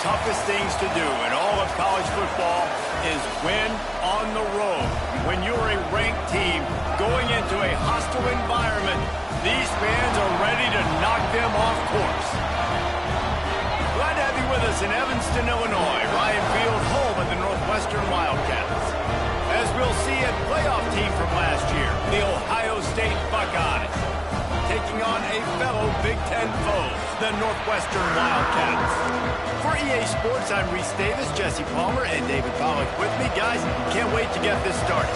toughest things to do in all of college football is win on the road. When you're a ranked team going into a hostile environment, these fans are ready to knock them off course. Glad to have you with us in Evanston, Illinois. Ryan Field, home of the Northwestern Wildcats. As we'll see, a playoff team from last year, the Ohio State Buckeyes, taking on a fellow Big Ten foe, the Northwestern Wildcats. For EA Sports, I'm Reese Davis, Jesse Palmer, and David Pollack with me. Guys, can't wait to get this started.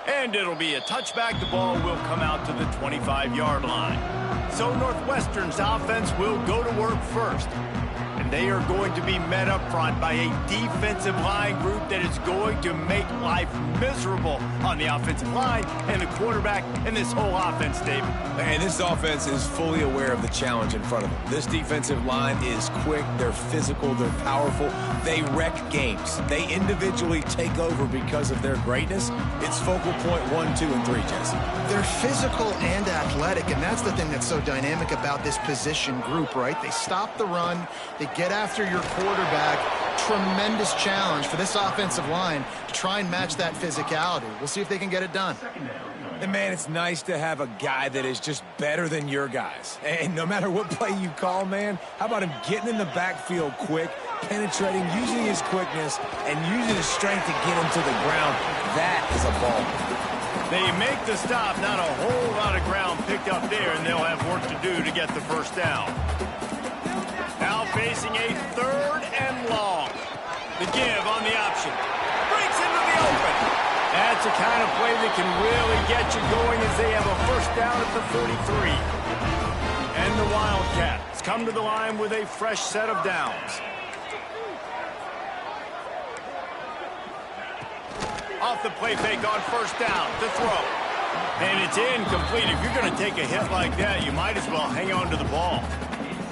And it'll be a touchback. The ball will come out to the 25-yard line. So Northwestern's offense will go to work first. And they are going to be met up front by a defensive line group that is going to make life miserable on the offensive line and the quarterback and this whole offense, David. And this offense is fully aware of the challenge in front of them. This defensive line is quick, they're physical, they're powerful, they wreck games. They individually take over because of their greatness. It's focal point 1, 2, and 3, Jesse. They're physical and athletic, and that's the thing that's so dynamic about this position group, right? They stop the run, they get after your quarterback. Tremendous challenge for this offensive line to try and match that physicality. We'll see if they can get it done. And, man, it's nice to have a guy that is just better than your guys. And no matter what play you call, man, how about him getting in the backfield quick, penetrating, using his quickness, and using his strength to get him to the ground? That is a ball. They make the stop, not a whole lot of ground picked up there, and they'll have work to do to get the first down. Now facing a 3rd and long. The give on the option. Breaks into the open. That's the kind of play that can really get you going as they have a first down at the 43. And the Wildcats come to the line with a fresh set of downs. Off the play fake on first down, the throw. And it's incomplete. If you're going to take a hit like that, you might as well hang on to the ball.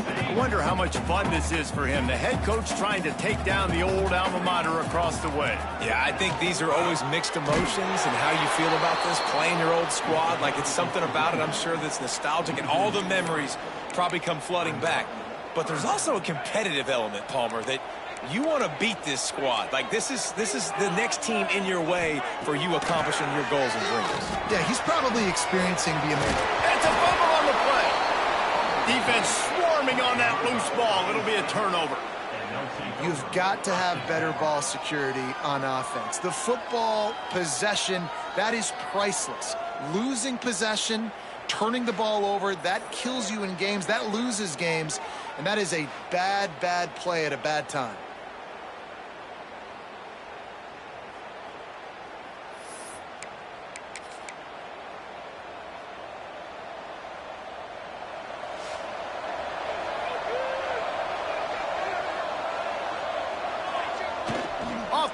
I wonder how much fun this is for him. The head coach trying to take down the old alma mater across the way. Yeah, I think these are always mixed emotions and how you feel about this, playing your old squad. Like, it's something about it, I'm sure, that's nostalgic, and all the memories probably come flooding back. But there's also a competitive element, Palmer, that you want to beat this squad. Like, this is the next team in your way for you accomplishing your goals and dreams. Yeah, he's probably experiencing the American. It's a fumble on the play. Defense swarming on that loose ball. It'll be a turnover. You've got to have better ball security on offense. The football possession, that is priceless. Losing possession, turning the ball over, that kills you in games. That loses games. And that is a bad, bad play at a bad time.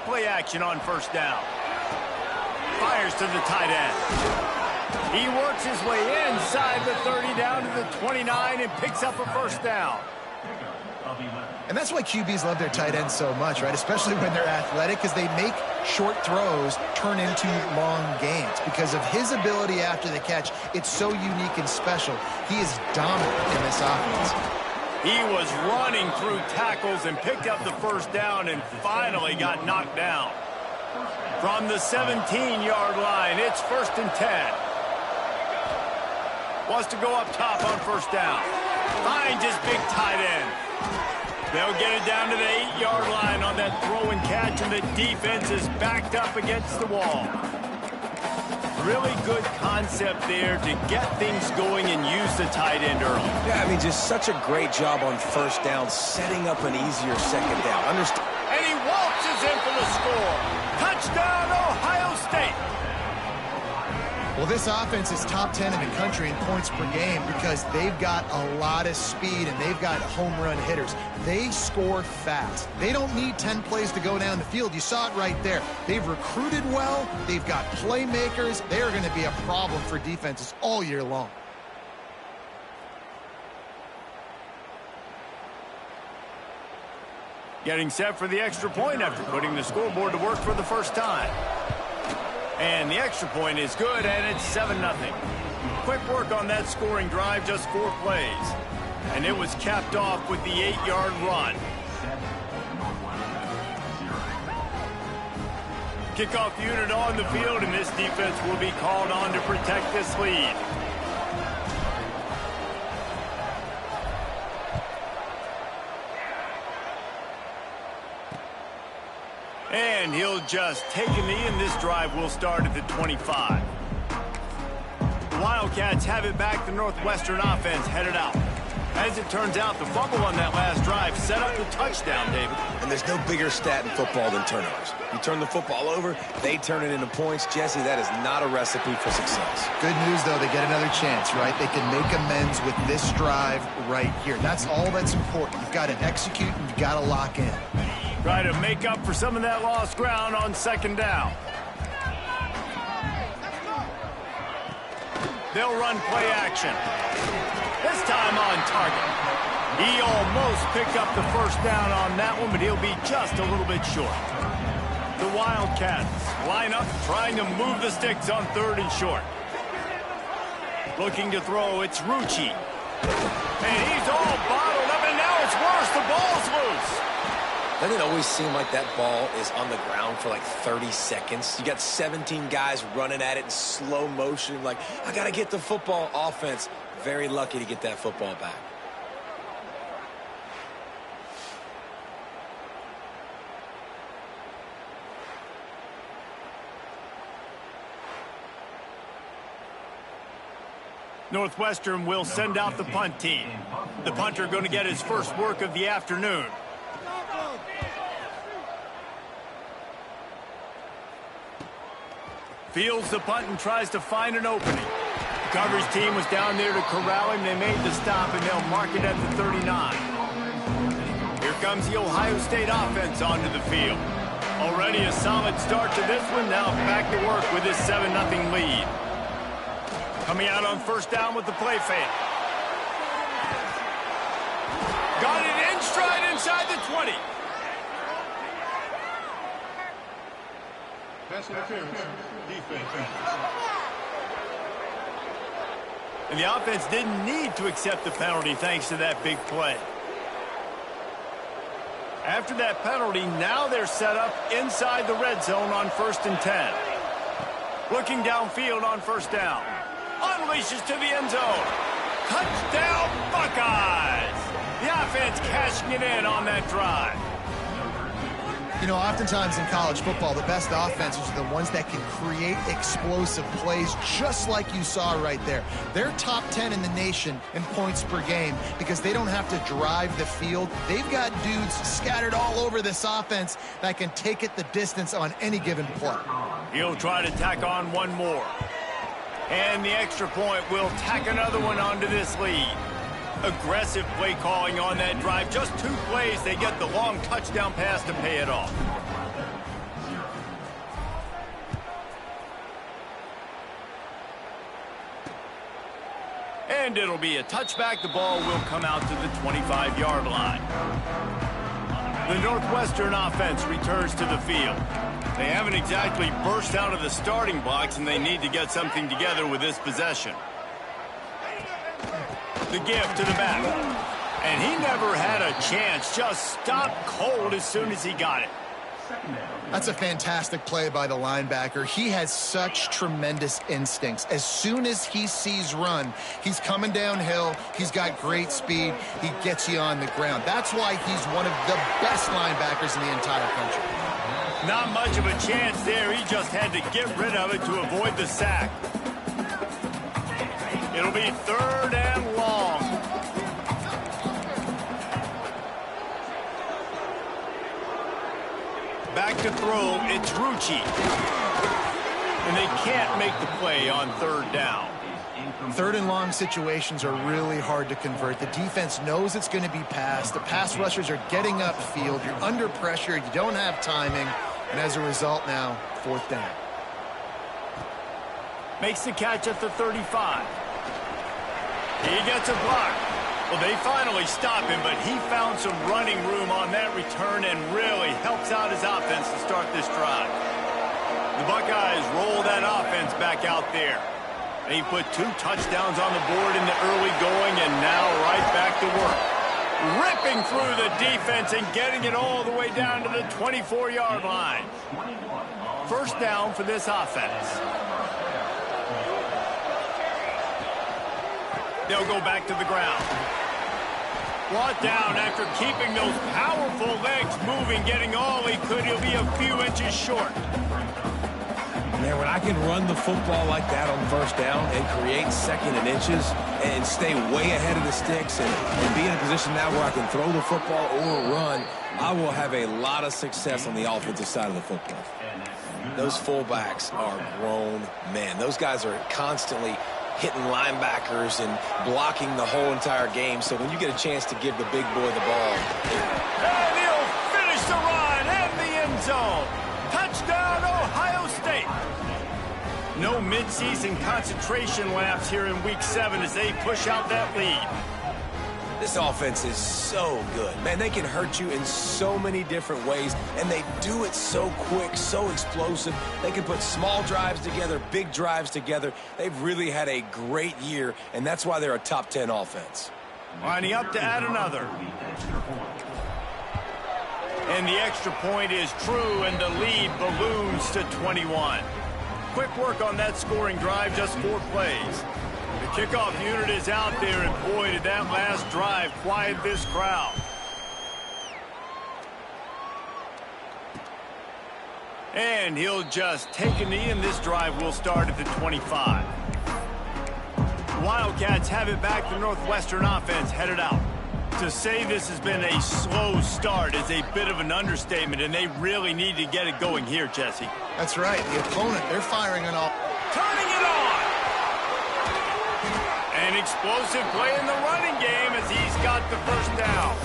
Play action on first down. Fires to the tight end. He works his way inside the 30 down to the 29 and picks up a first down. And that's why QBs love their tight ends so much, right? Especially when they're athletic, because they make short throws turn into long gains. Because of his ability after the catch, it's so unique and special. He is dominant in this offense. He was running through tackles and picked up the first down and finally got knocked down. From the 17-yard line, it's 1st and 10. Wants to go up top on first down. Finds his big tight end. They'll get it down to the 8-yard line on that throw and catch, and the defense is backed up against the wall. Really good concept there to get things going and use the tight end early. Yeah, I mean, just such a great job on first down, setting up an easier second down. And he waltzes in for the score. Touchdown, Ohio State. Well, this offense is top 10 in the country in points per game because they've got a lot of speed and they've got home run hitters. They score fast. They don't need 10 plays to go down the field. You saw it right there. They've recruited well. They've got playmakers. They are going to be a problem for defenses all year long. Getting set for the extra point after putting the scoreboard to work for the first time. And the extra point is good, and it's 7-0. Quick work on that scoring drive, just 4 plays. And it was capped off with the 8-yard run. Kickoff unit on the field, and this defense will be called on to protect this lead. And he'll just take a knee, and this drive will start at the 25. The Wildcats have it back. The Northwestern offense headed out. As it turns out, the fumble on that last drive set up the touchdown, David. And there's no bigger stat in football than turnovers. You turn the football over, they turn it into points. Jesse, that is not a recipe for success. Good news, though, they get another chance, right? They can make amends with this drive right here. That's all that's important. You've got to execute, and you've got to lock in. Try to make up for some of that lost ground on second down. They'll run play action. This time on target. He almost picked up the first down on that one, but he'll be just a little bit short. The Wildcats line up, trying to move the sticks on 3rd and short. Looking to throw, it's Rucci. And he's all bottled up, and now it's worse. The ball's loose. Doesn't it always seem like that ball is on the ground for like 30 seconds? You got 17 guys running at it in slow motion. Like, I got to get the football. Offense, very lucky to get that football back. Northwestern will send out the punt team. The punter going to get his first work of the afternoon. Fields the punt and tries to find an opening. The coverage team was down there to corral him. They made the stop, and they'll mark it at the 39. Here comes the Ohio State offense onto the field. Already a solid start to this one. Now back to work with this 7-0 lead. Coming out on first down with the play fake. Got it in stride inside the 20. Pass interference, defense. And the offense didn't need to accept the penalty thanks to that big play. After that penalty, now they're set up inside the red zone on 1st and 10. Looking downfield on first down. Unleashes to the end zone. Touchdown, Buckeyes! The offense cashing it in on that drive. You know, oftentimes in college football, the best offenses are the ones that can create explosive plays, just like you saw right there. They're top 10 in the nation in points per game because they don't have to drive the field. They've got dudes scattered all over this offense that can take it the distance on any given play. He'll try to tack on one more. And the extra point will tack another one onto this lead. Aggressive play calling on that drive. Just 2 plays, they get the long touchdown pass to pay it off. And it'll be a touchback. The ball will come out to the 25-yard line. The Northwestern offense returns to the field. They haven't exactly burst out of the starting blocks, and they need to get something together with this possession. The give to the back. And he never had a chance. Just stopped cold as soon as he got it. That's a fantastic play by the linebacker. He has such tremendous instincts. As soon as he sees run, he's coming downhill. He's got great speed. He gets you on the ground. That's why he's one of the best linebackers in the entire country. Not much of a chance there. He just had to get rid of it to avoid the sack. It'll be 3rd and long. Back to throw, it's Rucci. And they can't make the play on 3rd down. 3rd and long situations are really hard to convert. The defense knows it's going to be passed. The pass rushers are getting upfield. You're under pressure. You don't have timing. And as a result now, 4th down. Makes the catch at the 35. He gets a block. Well, they finally stop him, but he found some running room on that return and really helps out his offense to start this drive. The Buckeyes roll that offense back out there. They put 2 touchdowns on the board in the early going, and now right back to work. Ripping through the defense and getting it all the way down to the 24-yard line. First down for this offense. They'll go back to the ground. Brought down after keeping those powerful legs moving, getting all he could. He'll be a few inches short. Man, when I can run the football like that on first down and create second and inches and stay way ahead of the sticks and be in a position now where I can throw the football or run, I will have a lot of success on the offensive side of the football. Those fullbacks are grown men. Those guys are constantly hitting linebackers and blocking the whole entire game. So when you get a chance to give the big boy the ball. And he'll finish the run in the end zone. Touchdown, Ohio State. No midseason concentration laps here in Week 7 as they push out that lead. This offense is so good. Man, they can hurt you in so many different ways, and they do it so quick, so explosive. They can put small drives together, big drives together. They've really had a great year, and that's why they're a top 10 offense. Lining up to add another. And the extra point is true, and the lead balloons to 21. Quick work on that scoring drive, just 4 plays. The kickoff unit is out there, and boy, did that last drive quiet this crowd. And he'll just take a knee, and this drive will start at the 25. The Wildcats have it back. The Northwestern offense headed out. To say this has been a slow start is a bit of an understatement, and they really need to get it going here, Jesse. That's right. The opponent, they're firing on all. Turning it on! An explosive play in the running game as he's got the first down.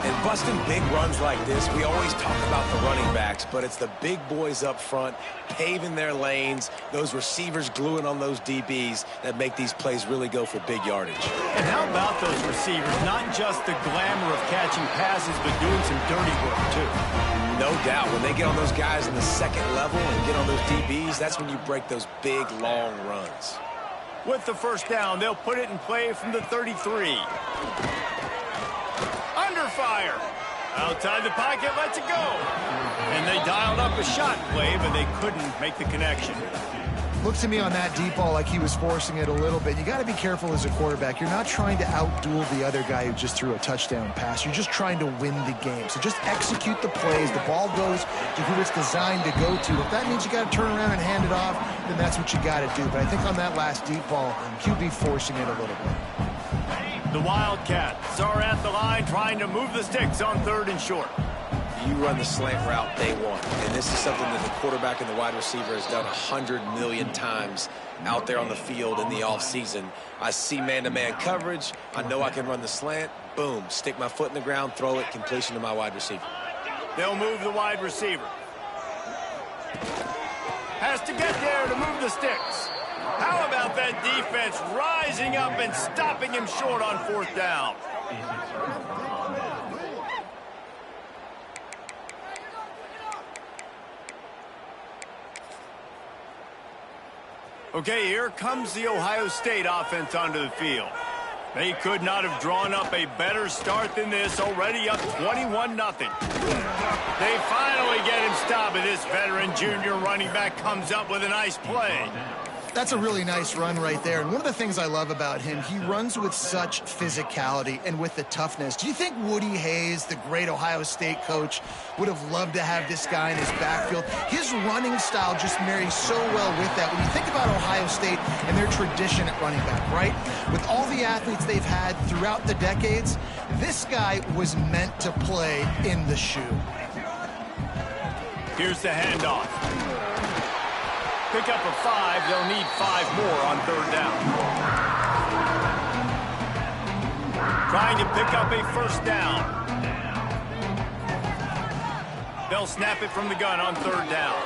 And busting big runs like this, we always talk about the running backs, but it's the big boys up front, paving their lanes, those receivers gluing on those DBs that make these plays really go for big yardage. And how about those receivers? Not just the glamour of catching passes, but doing some dirty work, too. No doubt. When they get on those guys in the second level and get on those DBs, that's when you break those big, long runs. With the first down, they'll put it in play from the 33. Under fire. Outside the pocket, lets it go. And they dialed up a shot play, but they couldn't make the connection. Looked to me on that deep ball like he was forcing it a little bit. You got to be careful as a quarterback. You're not trying to outduel the other guy who just threw a touchdown pass. You're just trying to win the game. So just execute the plays. The ball goes to who it's designed to go to. If that means you got to turn around and hand it off, then that's what you got to do. But I think on that last deep ball, QB forcing it a little bit. The Wildcats are at the line trying to move the sticks on 3rd and short. You run the slant route day one, and this is something that the quarterback and the wide receiver has done 100 million times out there on the field in the offseason. I see man-to-man coverage. I know I can run the slant. Boom, stick my foot in the ground, throw it, completion to my wide receiver. They'll move the wide receiver. Has to get there to move the sticks. How about that defense rising up and stopping him short on 4th down? Okay, here comes the Ohio State offense onto the field. They could not have drawn up a better start than this, already up 21-0. They finally get him stopped, and this veteran junior running back comes up with a nice play. That's a really nice run right there. And one of the things I love about him, he runs with such physicality and with the toughness. Do you think Woody Hayes, the great Ohio State coach, would have loved to have this guy in his backfield? His running style just marries so well with that. When you think about Ohio State and their tradition at running back, right? With all the athletes they've had throughout the decades, this guy was meant to play in the shoe. Here's the handoff. Pick up a 5. They'll need 5 more on 3rd down. Trying to pick up a 1st down. They'll snap it from the gun on 3rd down.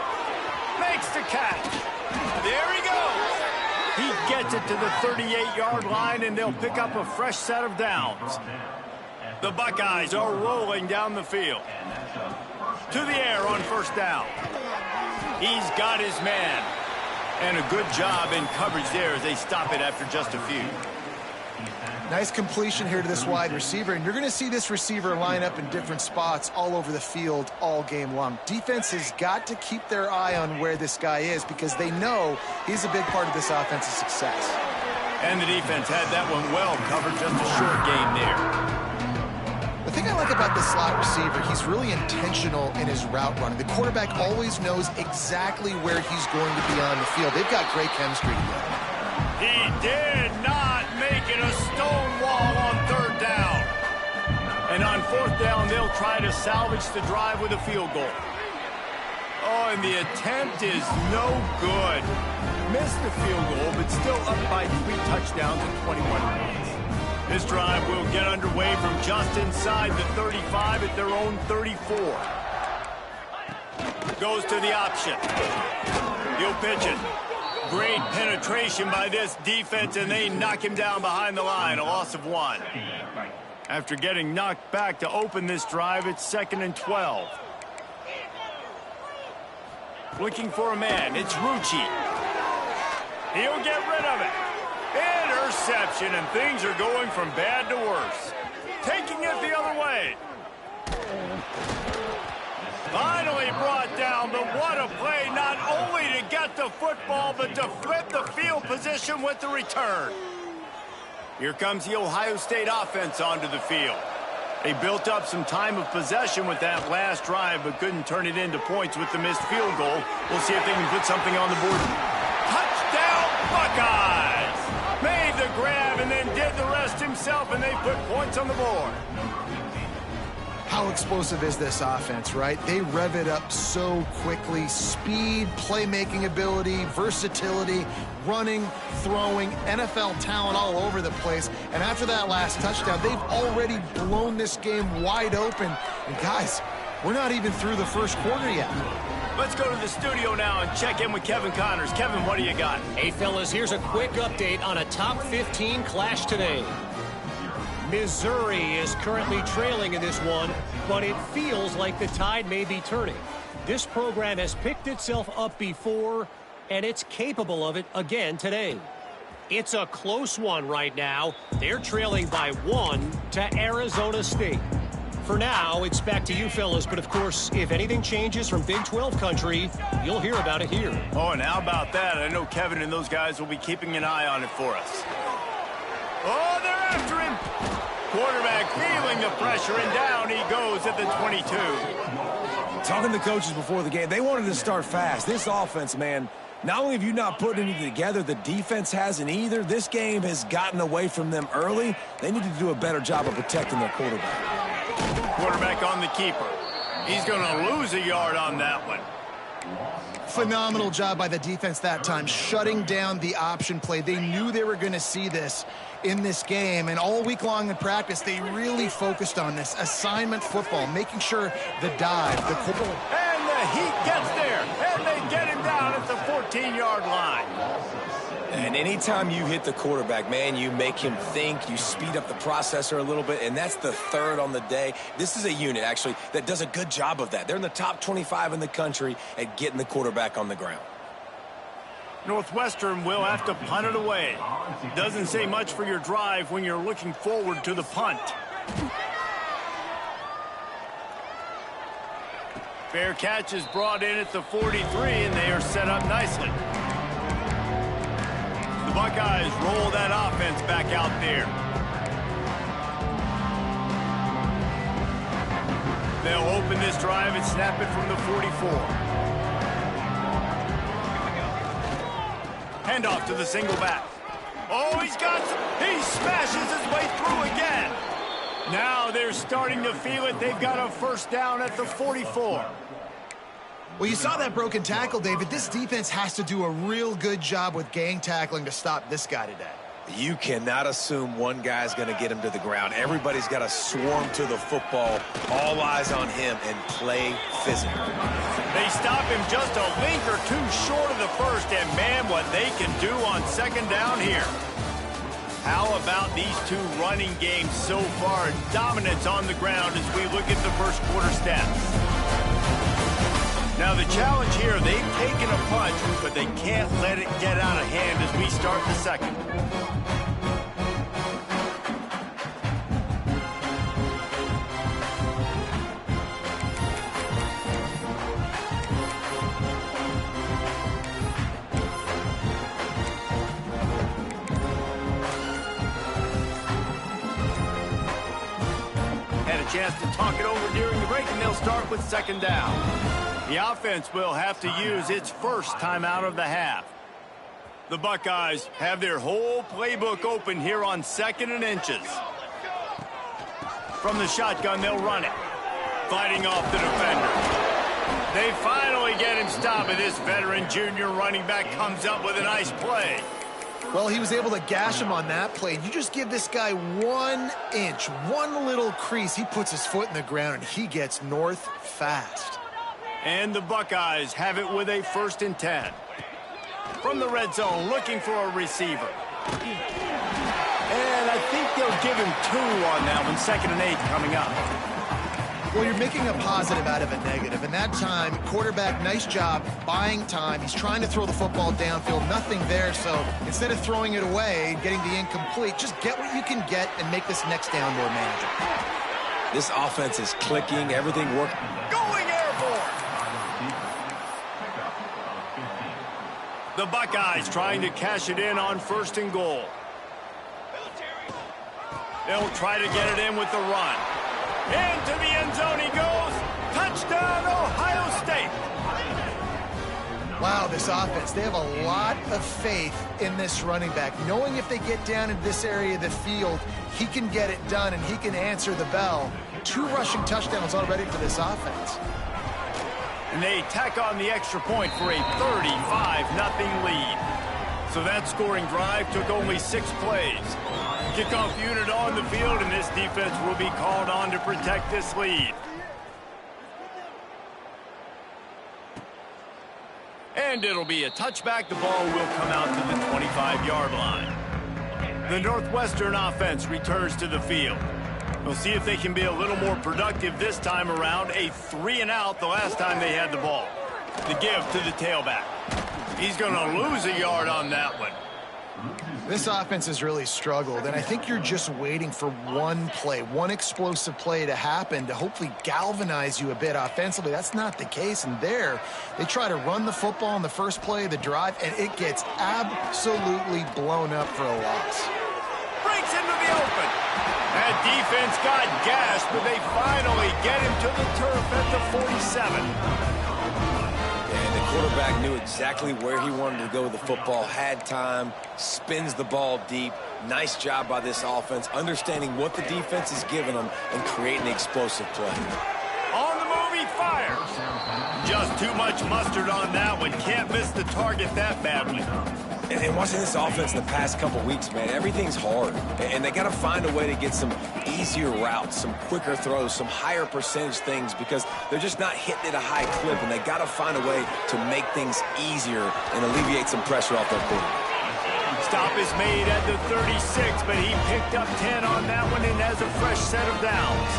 Makes the catch. There he goes. He gets it to the 38-yard line, and they'll pick up a fresh set of downs. The Buckeyes are rolling down the field. To the air on 1st down. He's got his man. And a good job in coverage there as they stop it after just a few. Nice completion here to this wide receiver, and you're going to see this receiver line up in different spots all over the field all game long. Defense has got to keep their eye on where this guy is because they know he's a big part of this offense's success. And the defense had that one well covered, just a short game there. The thing I like about this slot receiver, he's really intentional in his route running. The quarterback always knows exactly where he's going to be on the field. They've got great chemistry together. He did not make it a stone wall on third down. And on fourth down, they'll try to salvage the drive with a field goal. Oh, and the attempt is no good. Missed the field goal, but still up by 3 touchdowns and 21 points. This drive will get underway from just inside the 35 at their own 34. Goes to the option. He'll pitch it. Great penetration by this defense, and they knock him down behind the line, a loss of 1. After getting knocked back to open this drive, it's 2nd and 12. Looking for a man, it's Rucci. He'll get rid of it. Interception, and things are going from bad to worse. Taking it the other way. Finally brought down, but what a play, not only to get the football, but to flip the field position with the return. Here comes the Ohio State offense onto the field. They built up some time of possession with that last drive, but couldn't turn it into points with the missed field goal. We'll see if they can put something on the board. Touchdown, Buckeyes! Made the grab and then did the rest himself, and they put points on the board. How explosive is this offense, right? They rev it up so quickly. Speed, playmaking ability, versatility, running, throwing, NFL talent all over the place. And after that last touchdown, they've already blown this game wide open. And guys, we're not even through the first quarter yet. Let's go to the studio now and check in with Kevin Connors. Kevin, what do you got? Hey, fellas, here's a quick update on a top 15 clash today. Missouri is currently trailing in this one, but it feels like the tide may be turning. This program has picked itself up before, and it's capable of it again today. It's a close one right now. They're trailing by 1 to Arizona State. For now, it's back to you fellas, but of course, if anything changes from Big 12 country, you'll hear about it here. Oh, and how about that? I know Kevin and those guys will be keeping an eye on it for us. Oh, they're after him. Quarterback feeling the pressure, and down he goes at the 22. Talking to coaches before the game, they wanted to start fast. This offense, man, not only have you not put anything together, the defense hasn't either. This game has gotten away from them early. They need to do a better job of protecting their quarterback. Quarterback on the keeper. He's going to lose a yard on that one. Phenomenal job by the defense that time, shutting down the option play. They knew they were going to see this in this game, and all week long in practice, they really focused on this assignment football, making sure the dive, the and the heat gets there, and they get him down at the 14-yard line. And anytime you hit the quarterback, man, you make him think, you speed up the processor a little bit, and that's the third on the day. This is a unit, actually, that does a good job of that. They're in the top 25 in the country at getting the quarterback on the ground. Northwestern will have to punt it away. Doesn't say much for your drive when you're looking forward to the punt. Fair catch is brought in at the 43, and they are set up nicely. The Buckeyes roll that offense back out there. They'll open this drive and snap it from the 44. Handoff to the single back. Oh, he smashes his way through again. Now they're starting to feel it. They've got a first down at the 44. Well, you saw that broken tackle, David. This defense has to do a real good job with gang tackling to stop this guy today. You cannot assume one guy's going to get him to the ground. Everybody's got to swarm to the football, all eyes on him, and play physical. They stop him just a link or two short of the first, and man, what they can do on second down here. How about these two running games so far? Dominance on the ground as we look at the first quarter stats. Now the challenge here, they've taken a punch, but they can't let it get out of hand as we start the second. Chance to talk it over during the break, and they'll start with second down. The offense will have to use its first timeout of the half. The Buckeyes have their whole playbook open here on 2nd and inches. From the shotgun, they'll run it. Fighting off the defender. They finally get him stopped, and this veteran junior running back comes up with a nice play. Well, he was able to gash him on that play. You just give this guy 1 inch, one little crease. He puts his foot in the ground, and he gets north fast. And the Buckeyes have it with a 1st and 10. From the red zone, looking for a receiver. And I think they'll give him 2 on that one. 2nd and 8 coming up. Well, you're making a positive out of a negative. And that time, quarterback, nice job buying time. He's trying to throw the football downfield. Nothing there. So instead of throwing it away and getting the incomplete, just get what you can get and make this next down more manageable. This offense is clicking. Everything working. Going airborne. The Buckeyes trying to cash it in on 1st and goal. They'll try to get it in with the run. Into the end zone he goes. Touchdown, Ohio State. Wow, this offense, they have a lot of faith in this running back. Knowing if they get down in this area of the field, he can get it done and he can answer the bell. 2 rushing touchdowns already for this offense. And they tack on the extra point for a 35-0 lead. So that scoring drive took only 6 plays. Kickoff unit on the field, and this defense will be called on to protect this lead. And it'll be a touchback. The ball will come out to the 25-yard line. The Northwestern offense returns to the field. We'll see if they can be a little more productive this time around. A 3-and-out the last time they had the ball. The give to the tailback. He's going to lose a yard on that one. This offense has really struggled, and I think you're just waiting for one play, one explosive play to happen to hopefully galvanize you a bit offensively. That's not the case, and there they try to run the football in the first play of the drive, and it gets absolutely blown up for a loss. Breaks into the open. That defense got gashed, but they finally get him to the turf at the 47. Quarterback knew exactly where he wanted to go with the football, had time, spins the ball deep. Nice job by this offense, understanding what the defense is giving them and creating an explosive play. On the move, he fires. Just too much mustard on that one. Can't miss the target that badly. And watching this offense in the past couple weeks, man, everything's hard. And they got to find a way to get some easier routes, some quicker throws, some higher percentage things because they're just not hitting at a high clip, and they got to find a way to make things easier and alleviate some pressure off their quarterback. Stop is made at the 36, but he picked up 10 on that one and has a fresh set of downs.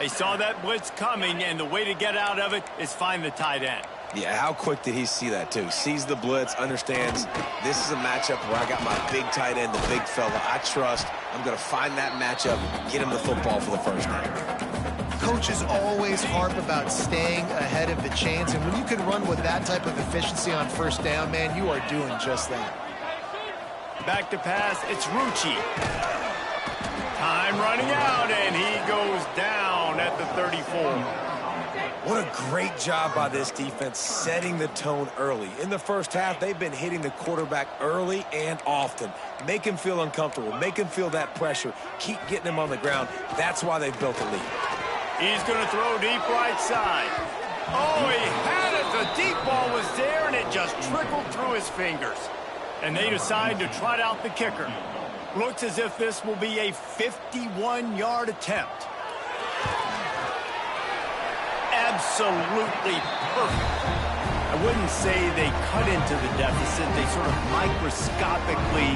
They saw that blitz coming, and the way to get out of it is find the tight end. Yeah, how quick did he see that, too? Sees the blitz, understands this is a matchup where I got my big tight end, the big fella I trust. I'm going to find that matchup, get him the football for the first down. Coaches always harp about staying ahead of the chains, and when you can run with that type of efficiency on first down, man, you are doing just that. Back to pass, it's Rucci. Time running out, and he goes down at the 34. What a great job by this defense setting the tone early. In the first half, they've been hitting the quarterback early and often. Make him feel uncomfortable. Make him feel that pressure. Keep getting him on the ground. That's why they've built a lead. He's going to throw deep right side. Oh, he had it. The deep ball was there, and it just trickled through his fingers. And they decide to trot out the kicker. Looks as if this will be a 51-yard attempt. Absolutely perfect. I wouldn't say they cut into the deficit. They sort of microscopically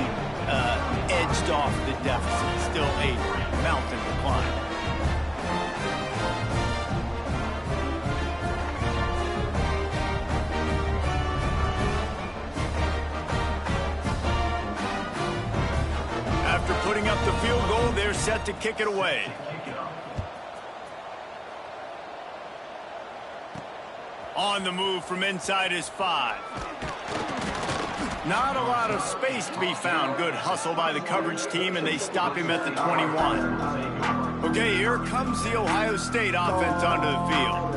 edged off the deficit. Still a mountain to climb. the field goal. They're set to kick it away. On the move from inside his 5. Not a lot of space to be found. Good hustle by the coverage team, and they stop him at the 21. Okay, here comes the Ohio State offense onto the field.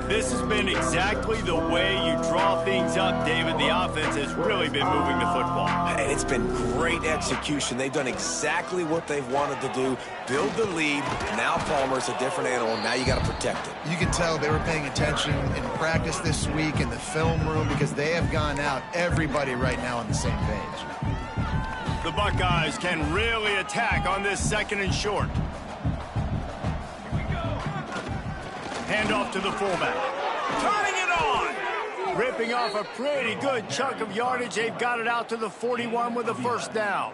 This has been exactly the way you draw things up, David. The offense has really been moving the football. And it's been great execution. They've done exactly what they've wanted to do, build the lead. Now Palmer's a different animal. Now you got to protect it. You can tell they were paying attention in practice this week in the film room because they have gone out, everybody right now on the same page. The Buckeyes can really attack on this 2nd and short. Handoff to the fullback. Turning it on! Ripping off a pretty good chunk of yardage. They've got it out to the 41 with a first down.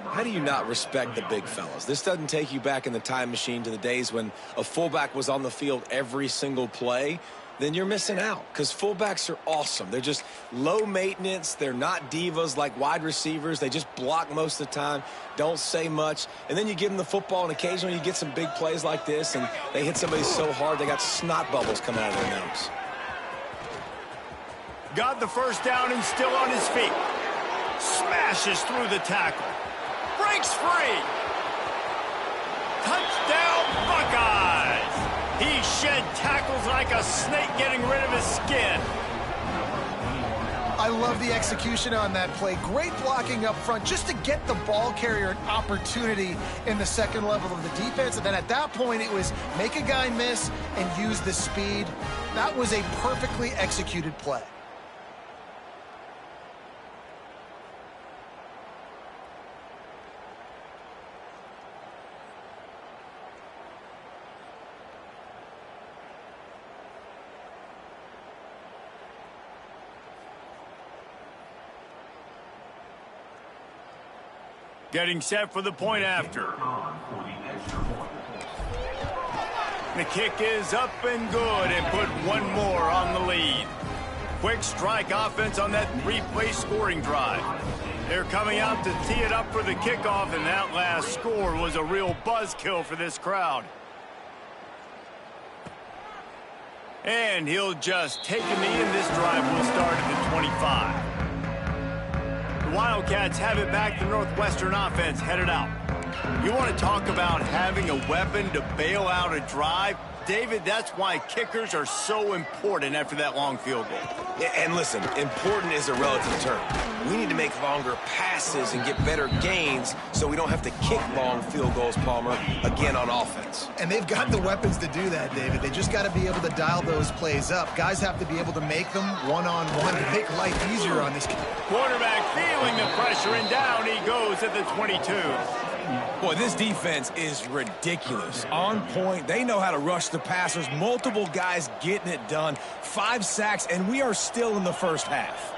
How do you not respect the big fellas? This doesn't take you back in the time machine to the days when a fullback was on the field every single play. Then you're missing out because fullbacks are awesome. They're just low maintenance. They're not divas like wide receivers. They just block most of the time, don't say much. And then you give them the football, and occasionally you get some big plays like this, and they hit somebody so hard they got snot bubbles coming out of their nose. Got the first down and still on his feet. Smashes through the tackle. Breaks free. Touchdown, Buckeyes! He shed tackles like a snake getting rid of his skin. I love the execution on that play. Great blocking up front just to get the ball carrier an opportunity in the second level of the defense. And then at that point, it was make a guy miss and use the speed. That was a perfectly executed play. Getting set for the point after. The kick is up and good and put one more on the lead. Quick strike offense on that 3-play scoring drive. They're coming out to tee it up for the kickoff, and that last score was a real buzzkill for this crowd. And he'll just take a knee, and this drive will start at the 25. Wildcats have it back. The Northwestern offense headed out. You want to talk about having a weapon to bail out a drive? David, that's why kickers are so important after that long field goal. And listen, important is a relative term. We need to make longer passes and get better gains so we don't have to kick long field goals, Palmer, again on offense. And they've got the weapons to do that, David. They just got to be able to dial those plays up. Guys have to be able to make them one-on-one to make life easier on this. Quarterback feeling the pressure, and down he goes at the 22. Boy, this defense is ridiculous. On point. They know how to rush the passers. Multiple guys getting it done. 5 sacks, and we are still in the first half.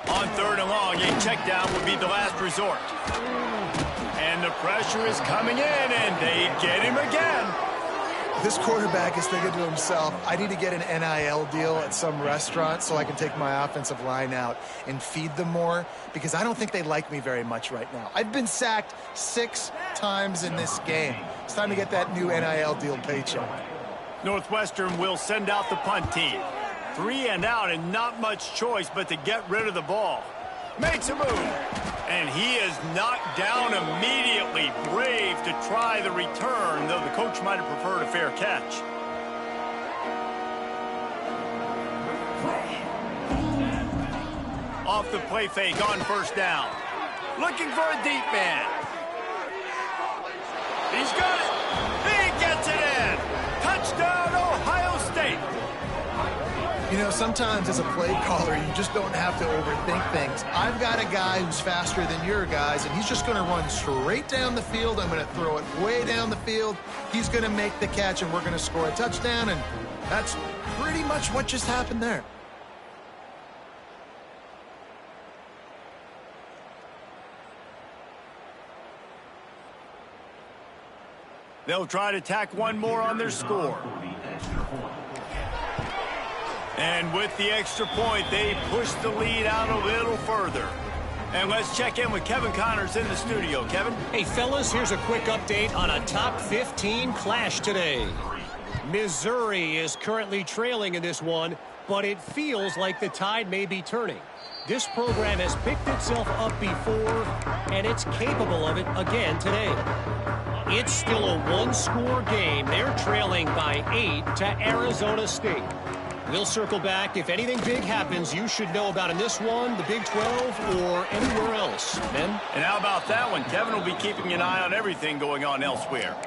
On 3rd and long, a check down would be the last resort. And the pressure is coming in, and they get him again. This quarterback is thinking to himself, I need to get an NIL deal at some restaurant so I can take my offensive line out and feed them more, because I don't think they like me very much right now. I've been sacked 6 times in this game. It's time to get that new NIL deal paycheck. Northwestern will send out the punt team. 3 and out, and not much choice but to get rid of the ball. Makes a move. And he is knocked down immediately. Brave to try the return, though the coach might have preferred a fair catch. Off the play fake on 1st down. Looking for a deep man. He's got it. He gets it in. Touchdown, Ohio State. You know, sometimes as a play caller, you just don't have to overthink things. I've got a guy who's faster than your guys, and he's just going to run straight down the field. I'm going to throw it way down the field. He's going to make the catch, and we're going to score a touchdown, and that's pretty much what just happened there. They'll try to tack one more on their score. And with the extra point, they push the lead out a little further. And let's check in with Kevin Connors in the studio. Kevin? Hey, fellas, here's a quick update on a top 15 clash today. Missouri is currently trailing in this one, but it feels like the tide may be turning. This program has picked itself up before, and it's capable of it again today. It's still a one-score game. They're trailing by 8 to Arizona State. We'll circle back. If anything big happens, you should know about in this one, the Big 12, or anywhere else. Ben? And how about that one? Kevin will be keeping an eye on everything going on elsewhere.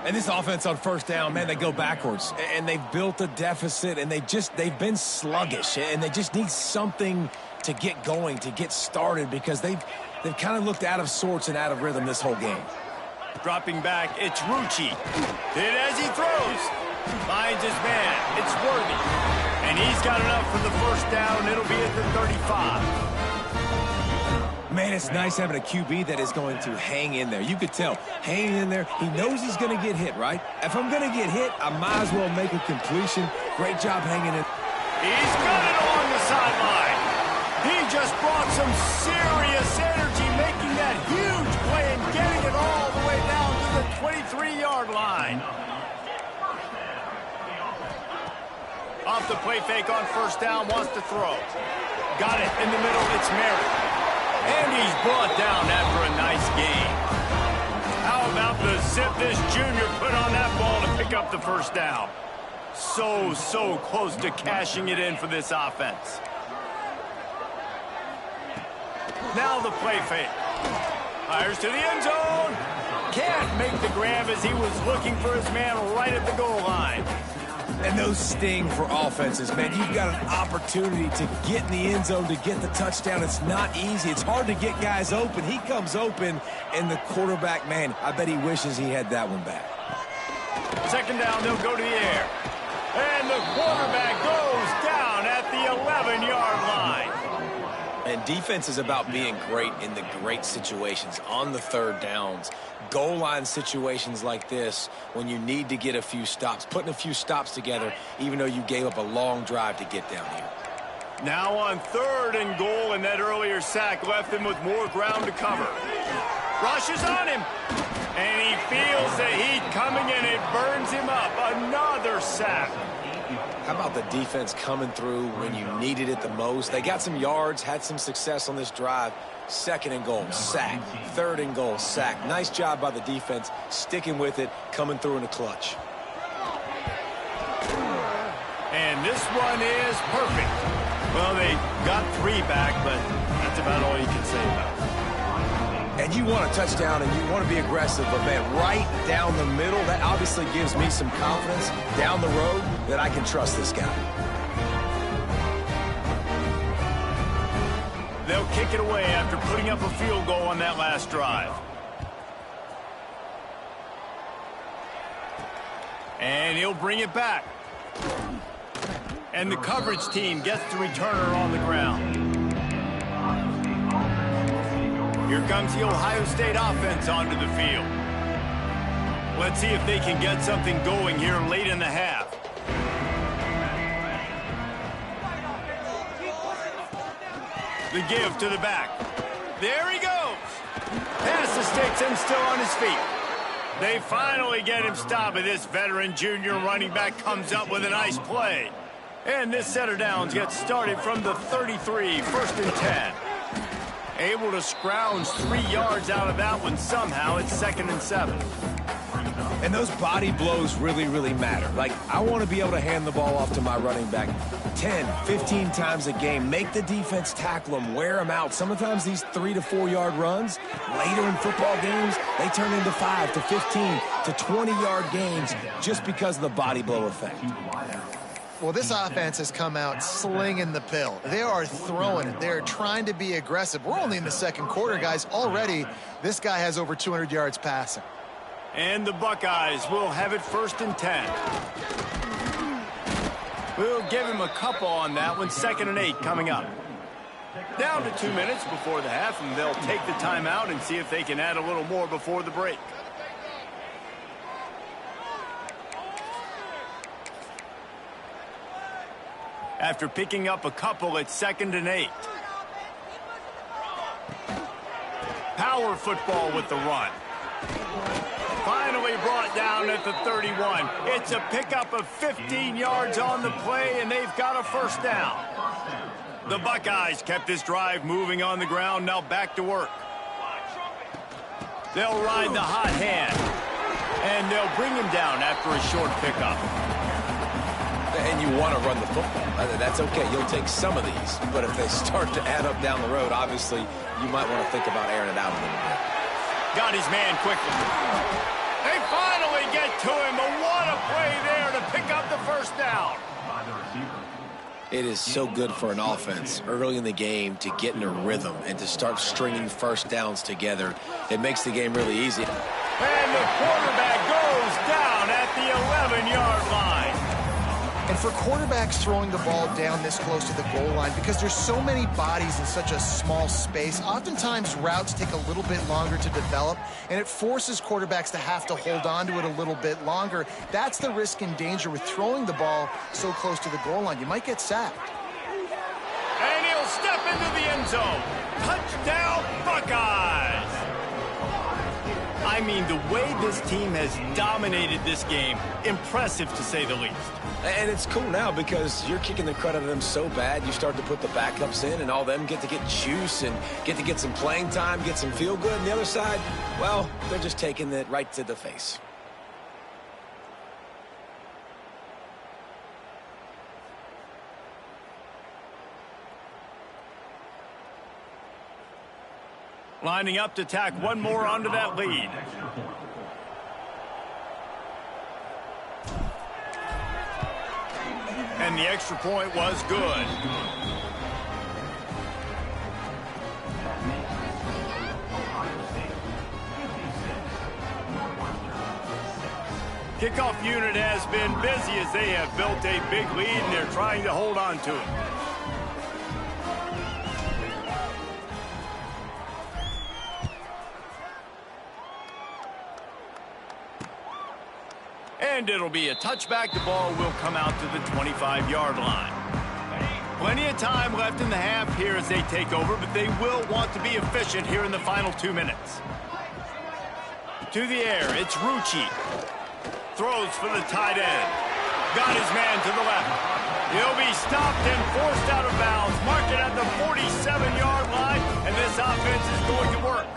And this offense on first down, man, they go backwards. And they've built a deficit, and they've been sluggish. And they just need something to get going, to get started, because they've kind of looked out of sorts and out of rhythm this whole game. Dropping back, it's Rucci. Hit as he throws. Finds his man. It's Worthy. And he's got enough for the first down. It'll be at the 35. Man, it's nice having a QB that is going to hang in there. You could tell, hanging in there. He knows he's going to get hit, right? If I'm going to get hit, I might as well make a completion. Great job hanging in. He's got it along the sideline. He just brought some serious energy, making that huge play and getting it all the way down to the 23-yard line. Off the play fake on first down, wants to throw. Got it in the middle, it's Merritt. And he's brought down after a nice gain. How about the zip this junior put on that ball to pick up the first down? So close to cashing it in for this offense. Now the play fake. Fires to the end zone. Can't make the grab as he was looking for his man right at the goal line. And those sting for offenses, man. You've got an opportunity to get in the end zone, to get the touchdown. It's not easy. It's hard to get guys open. He comes open, and the quarterback, man, I bet he wishes he had that one back. Second down, they'll go to the air. And the quarterback goes down at the 11-yard line. And defense is about being great in the great situations, on the third downs. Goal line situations like this, when you need to get a few stops, putting a few stops together, even though you gave up a long drive to get down here. Now on third and goal, and that earlier sack left him with more ground to cover. Rushes on him, and he feels the heat coming, and it burns him up. Another sack. How about the defense coming through when you needed it the most? They got some yards, had some success on this drive. Second and goal, sack. Third and goal, sack. Nice job by the defense, sticking with it, coming through in the clutch. And this one is perfect. Well, they got 3 back, but that's about all you can say about it. And you want a touchdown, and you want to be aggressive, but, man, right down the middle, that obviously gives me some confidence down the road that I can trust this guy. They'll kick it away after putting up a field goal on that last drive. And he'll bring it back. And the coverage team gets the returner on the ground. Here comes the Ohio State offense onto the field. Let's see if they can get something going here late in the half. The give to the back. There he goes. Past the sticks and still on his feet. They finally get him stopped, but this veteran junior running back comes up with a nice play. And this set of downs gets started from the 33, first and 10. Able to scrounge 3 yards out of that one somehow. It's 2nd and 7. And those body blows really, really matter. Like, I want to be able to hand the ball off to my running back 10, 15 times a game. Make the defense tackle them, wear them out. Sometimes these 3 to 4 yard runs, later in football games, they turn into 5 to 15 to 20 yard gains just because of the body blow effect. Well, this offense has come out slinging the pill. They are throwing it. They're trying to be aggressive. We're only in the second quarter, guys. Already, this guy has over 200 yards passing. And the Buckeyes will have it 1st and 10. We'll give him a couple on that one. 2nd and 8 coming up. Down to 2 minutes before the half, and they'll take the timeout and see if they can add a little more before the break. After picking up a couple, it's 2nd and 8. power football with the run. Finally brought down at the 31. It's a pickup of 15 yards on the play, and they've got a first down. The Buckeyes kept this drive moving on the ground, now back to work. They'll ride the hot hand, and they'll bring him down after a short pickup. And you want to run the football. That's okay. You'll take some of these. But if they start to add up down the road, obviously, you might want to think about airing it out a little bit. Got his man quickly. They finally get to him, but what a play there to pick up the first down. It is so good for an offense early in the game to get in a rhythm and to start stringing first downs together. It makes the game really easy. And the quarterback goes down at the 11-yard line. And for quarterbacks throwing the ball down this close to the goal line, because there's so many bodies in such a small space, oftentimes routes take a little bit longer to develop, and it forces quarterbacks to have to hold on to it a little bit longer. That's the risk and danger with throwing the ball so close to the goal line. You might get sacked. And he'll step into the end zone. Touchdown, Buckeyes! I mean, the way this team has dominated this game, impressive to say the least. And it's cool now because you're kicking the crud out of them so bad, you start to put the backups in, and all them get to get juice and get to get some playing time, get some feel good. And the other side, well, they're just taking it right to the face. Lining up to tack one more onto that lead. And the extra point was good. Kickoff unit has been busy as they have built a big lead and they're trying to hold on to it. And it'll be a touchback. The ball will come out to the 25-yard line. Plenty of time left in the half here as they take over, but they will want to be efficient here in the final 2 minutes. To the air, it's Rucci. Throws for the tight end. Got his man to the left. He'll be stopped and forced out of bounds. Marked it at the 47-yard line, and this offense is going to work.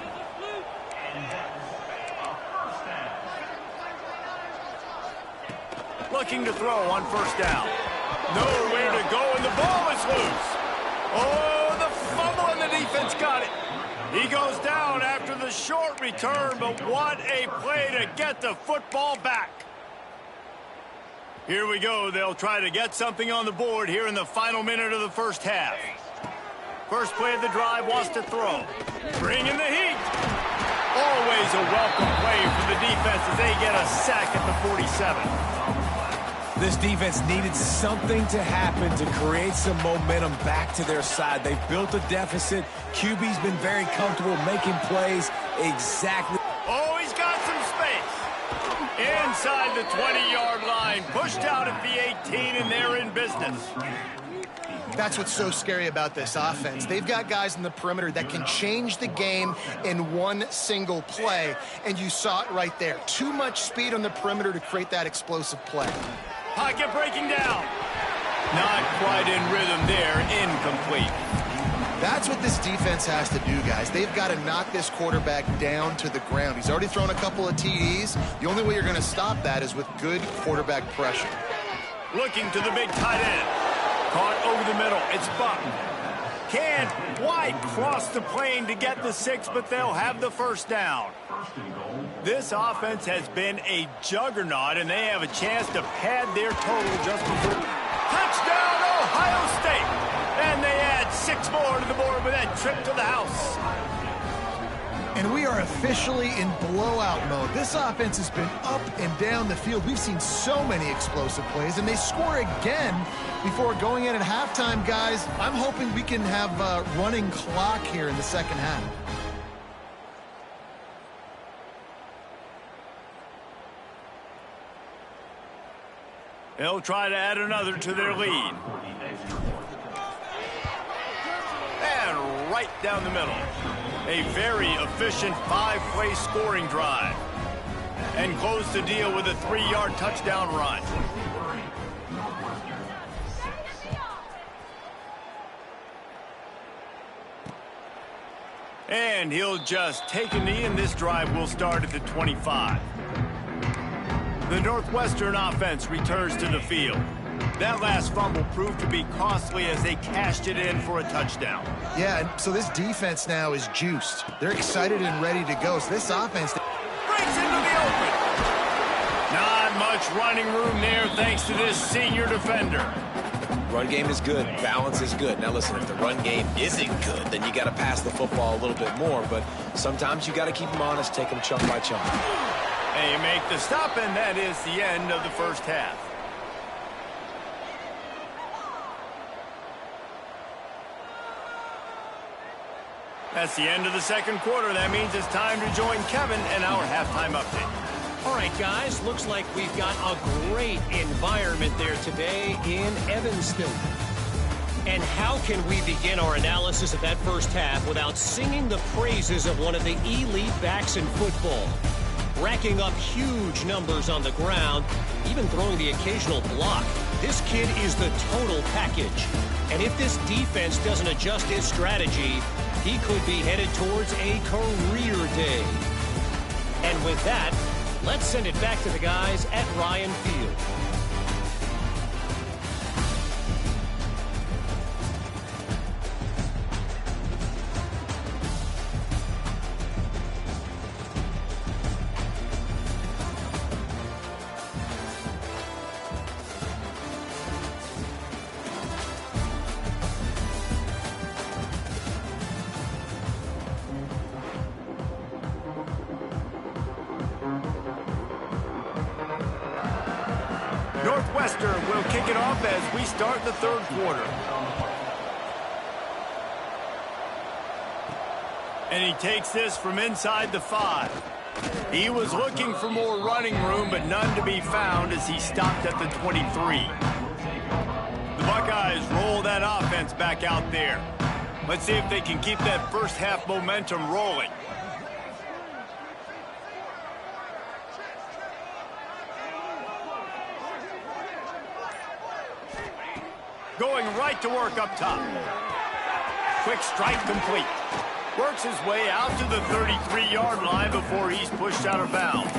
Looking to throw on first down. Nowhere to go, and the ball is loose. Oh, the fumble, and the defense got it. He goes down after the short return, but what a play to get the football back. Here we go. They'll try to get something on the board here in the final minute of the first half. First play of the drive, wants to throw. Bring in the heat. Always a welcome play for the defense as they get a sack at the 47. This defense needed something to happen to create some momentum back to their side. They've built a deficit. QB's been very comfortable making plays exactly. Oh, he's got some space. Inside the 20-yard line. Pushed out at the 18, and they're in business. That's what's so scary about this offense. They've got guys in the perimeter that can change the game in one single play, and you saw it right there. Too much speed on the perimeter to create that explosive play. Pocket breaking down. Not quite in rhythm there. Incomplete. That's what this defense has to do, guys. They've got to knock this quarterback down to the ground. He's already thrown a couple of TDs. The only way you're going to stop that is with good quarterback pressure. Looking to the big tight end. Caught over the middle. It's Buck. Can't quite cross the plane to get the 6, but they'll have the first down. This offense has been a juggernaut, and they have a chance to pad their total just before. Touchdown, Ohio State! And they add 6 more to the board with that trip to the house. And we are officially in blowout mode. This offense has been up and down the field. We've seen so many explosive plays, and they score again before going in at halftime, guys. I'm hoping we can have a running clock here in the second half. They'll try to add another to their lead. And right down the middle. A very efficient 5-play scoring drive. And close the deal with a 3-yard touchdown run. And he'll just take a knee, and this drive will start at the 25. The Northwestern offense returns to the field. That last fumble proved to be costly as they cashed it in for a touchdown. Yeah, and so this defense now is juiced. They're excited and ready to go. So this offense Breaks into the open. Not much running room there thanks to this senior defender. Run game is good. Balance is good. Now, listen, if the run game isn't good, then you got to pass the football a little bit more. But sometimes you got to keep them honest, take them chunk by chunk. They make the stop, and that is the end of the first half. That's the end of the second quarter. That means it's time to join Kevin in our halftime update. All right, guys, looks like we've got a great environment there today in Evanston. And how can we begin our analysis of that first half without singing the praises of one of the elite backs in football? Racking up huge numbers on the ground, even throwing the occasional block. This kid is the total package. And if this defense doesn't adjust his strategy, he could be headed towards a career day. And with that, let's send it back to the guys at Ryan Field. Northwestern will kick it off as we start the third quarter. And he takes this from inside the 5. He was looking for more running room, but none to be found as he stopped at the 23. The Buckeyes roll that offense back out there. Let's see if they can keep that first half momentum rolling. Going right to work up top. Quick strike complete. Works his way out to the 33-yard line before he's pushed out of bounds.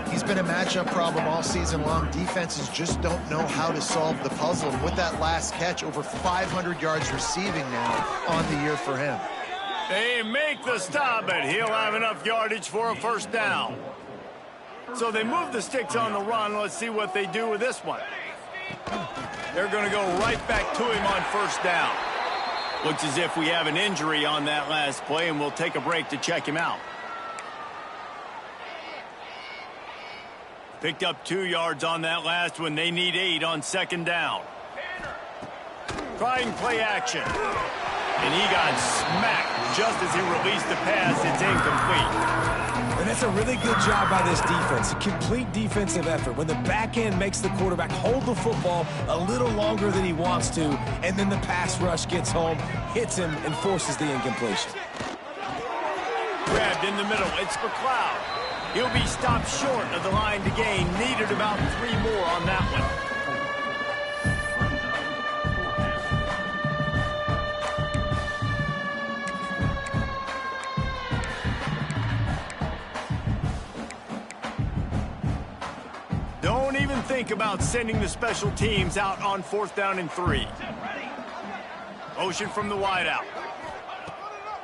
He's been a matchup problem all season long. Defenses just don't know how to solve the puzzle. And with that last catch, over 500 yards receiving now on the year for him. They make the stop, but he'll have enough yardage for a first down. So they move the sticks on the run. Let's see what they do with this one. They're going to go right back to him on first down. Looks as if we have an injury on that last play, and we'll take a break to check him out. Picked up 2 yards on that last one. They need 8 on second down. Trying play action. And he got smacked just as he released the pass. It's incomplete. And that's a really good job by this defense. A complete defensive effort. When the back end makes the quarterback hold the football a little longer than he wants to, and then the pass rush gets home, hits him, and forces the incompletion. Grabbed in the middle. It's McLeod. He'll be stopped short of the line to gain. Needed about 3 more on that one. Don't even think about sending the special teams out on 4th down and 3. Motion from the wideout.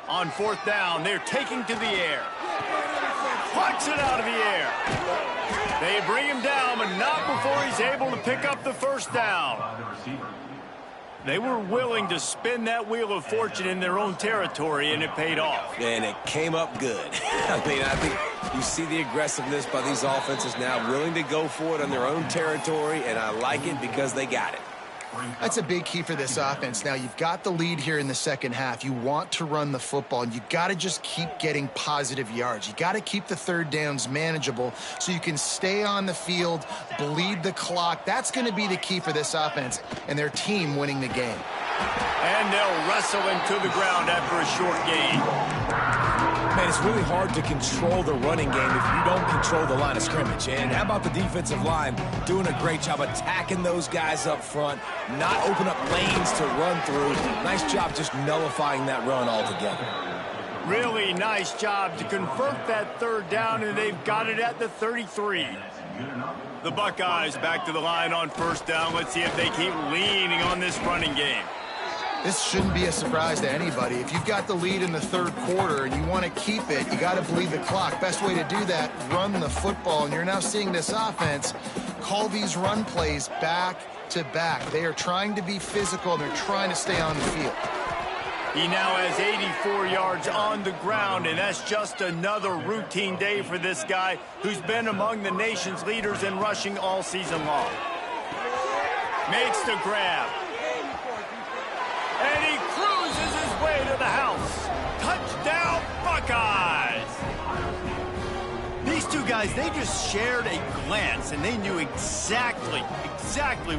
On 4th down, they're taking to the air. Plucks it out of the air. They bring him down, but not before he's able to pick up the first down. They were willing to spin that wheel of fortune in their own territory, and it paid off. And it came up good. I think you see the aggressiveness by these offenses now, willing to go for it on their own territory, and I like it because they got it. That's a big key for this offense. Now, you've got the lead here in the second half. You want to run the football, and you got to just keep getting positive yards. You got to keep the third downs manageable so you can stay on the field, bleed the clock. That's going to be the key for this offense and their team winning the game. And they'll wrestle him to the ground after a short gain. Man, it's really hard to control the running game if you don't control the line of scrimmage. And how about the defensive line doing a great job attacking those guys up front, not open up lanes to run through. Nice job just nullifying that run altogether. Really nice job to convert that third down, and they've got it at the 33. The Buckeyes back to the line on first down. Let's see if they keep leaning on this running game. This shouldn't be a surprise to anybody. If you've got the lead in the third quarter and you want to keep it, you got to bleed the clock. Best way to do that, run the football. And you're now seeing this offense call these run plays back to back. They are trying to be physical, and they're trying to stay on the field. He now has 84 yards on the ground, and that's just another routine day for this guy who's been among the nation's leaders in rushing all season long. Makes the grab. And he cruises his way to the house. Touchdown, Buckeyes! These two guys, they just shared a glance, and they knew exactly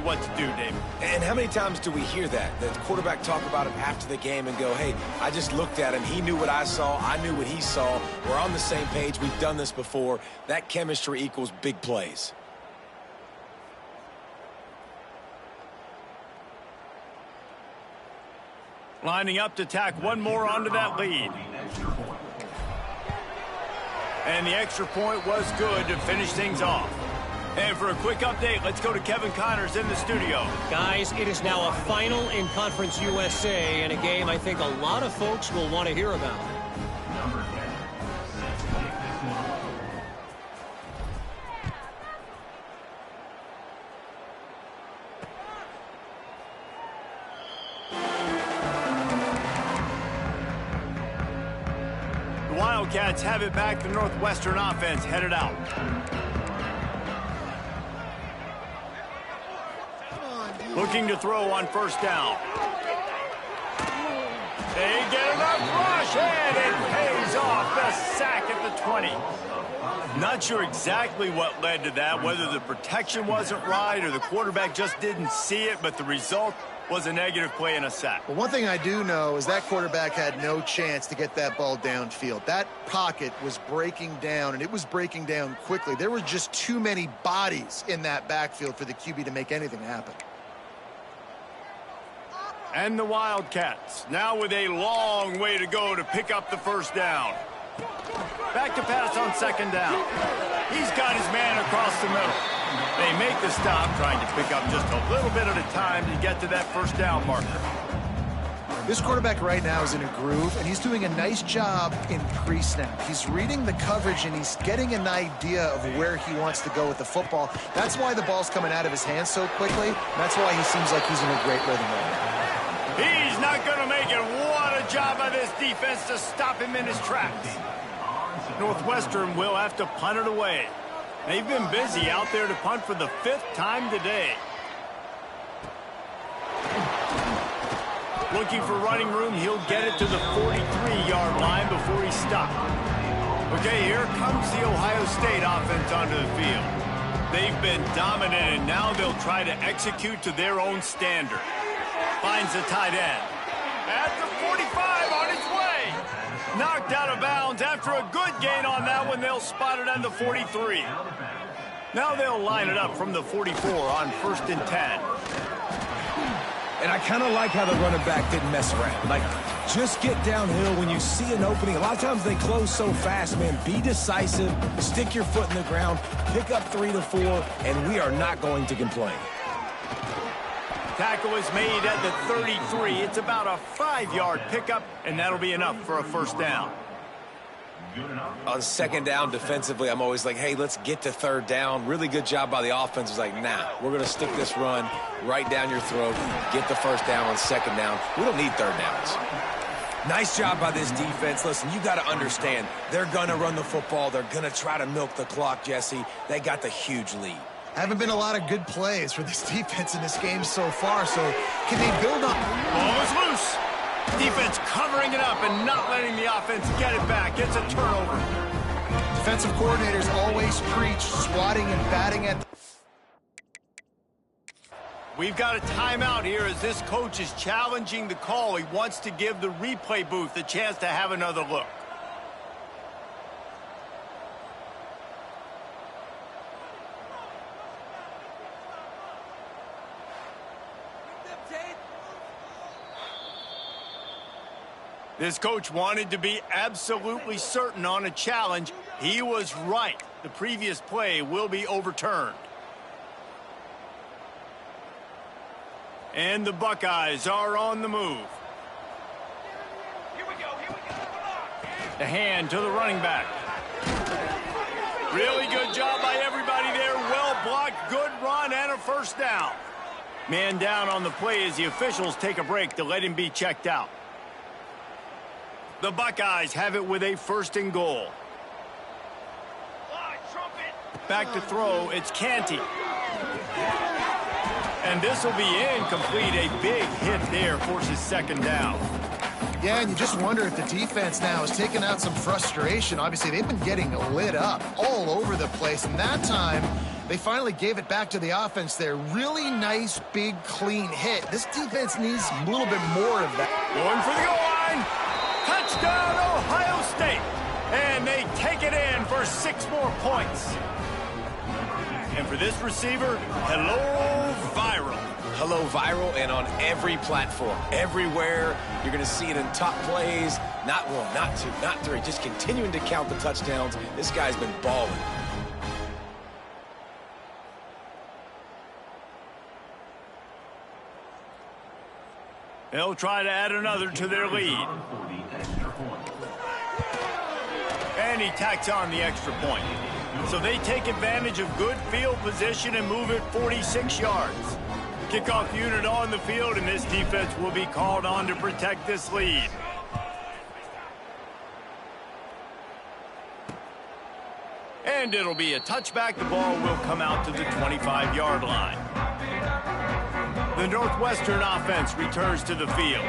what to do, David. And how many times do we hear that? The quarterback talk about it after the game and go, hey, I just looked at him. He knew what I saw. I knew what he saw. We're on the same page. We've done this before. That chemistry equals big plays. Lining up to tack one more onto that lead. And the extra point was good to finish things off. And for a quick update, let's go to Kevin Connors in the studio. Guys, it is now a final in Conference USA, and a game I think a lot of folks will want to hear about. Wildcats have it back. The Northwestern offense headed out. Looking to throw on first down. They get enough rush, and it pays off. The sack at the 20. Not sure exactly what led to that, whether the protection wasn't right or the quarterback just didn't see it, but the result was a negative play and a sack. Well, one thing I do know is that quarterback had no chance to get that ball downfield. That pocket was breaking down, and it was breaking down quickly. There were just too many bodies in that backfield for the QB to make anything happen. And the Wildcats now with a long way to go to pick up the first down. Back to pass on second down. He's got his man across the middle. They make the stop, trying to pick up just a little bit at a time to get to that first down marker. This quarterback right now is in a groove, and he's doing a nice job in pre-snap. He's reading the coverage, and he's getting an idea of where he wants to go with the football. That's why the ball's coming out of his hands so quickly. That's why he seems like he's in a great rhythm right now. He's not going to make it. What a job by this defense to stop him in his tracks. Northwestern will have to punt it away. They've been busy out there to punt for the 5th time today. Looking for running room. He'll get it to the 43-yard line before he stopped. Okay, here comes the Ohio State offense onto the field. They've been dominant, and now they'll try to execute to their own standard. Finds the tight end. At the 45 on its way. Knocked out of bounds after a good gain on that one. They'll spot it on the 43. Now they'll line it up from the 44 on 1st and 10. And I kind of like how the running back didn't mess around. Like, just get downhill when you see an opening. A lot of times they close so fast, man. Be decisive, stick your foot in the ground, pick up 3 to 4, and we are not going to complain. Tackle is made at the 33. It's about a 5-yard pickup, and that'll be enough for a first down. On second down defensively, I'm always like, hey, let's get to third down. Really good job by the offense. It's like, nah, we're going to stick this run right down your throat, get the first down on second down. We don't need third downs. Nice job by this defense. Listen, you got to understand, they're going to run the football. They're going to try to milk the clock, Jesse. They got the huge lead. Haven't been a lot of good plays for this defense in this game so far, so can they build up? Ball is loose. Defense covering it up and not letting the offense get it back. It's a turnover. Defensive coordinators always preach swatting and batting at. We've got a timeout here as this coach is challenging the call. He wants to give the replay booth a chance to have another look. This coach wanted to be absolutely certain on a challenge. He was right. The previous play will be overturned. And the Buckeyes are on the move. Here we go. Come on. The hand to the running back. Really good job by everybody there. Well blocked, good run, and a first down. Man down on the play as the officials take a break to let him be checked out. The Buckeyes have it with a first and goal. Back to throw, it's Canty. And this will be incomplete. A big hit there forces second down. Yeah, and you just wonder if the defense now is taking out some frustration. Obviously, they've been getting lit up all over the place. And that time, they finally gave it back to the offense there. Really nice, big, clean hit. This defense needs a little bit more of that. Going for the goal line. Touchdown, Ohio State. And they take it in for 6 more points. And for this receiver, hello, viral. Hello, viral, and on every platform, everywhere. You're going to see it in top plays. Not 1, not 2, not 3. Just continuing to count the touchdowns. This guy's been balling. They'll try to add another to their lead. And he tacks on the extra point. So they take advantage of good field position and move it 46 yards. Kickoff unit on the field, and this defense will be called on to protect this lead. And it'll be a touchback. The ball will come out to the 25-yard line. The Northwestern offense returns to the field.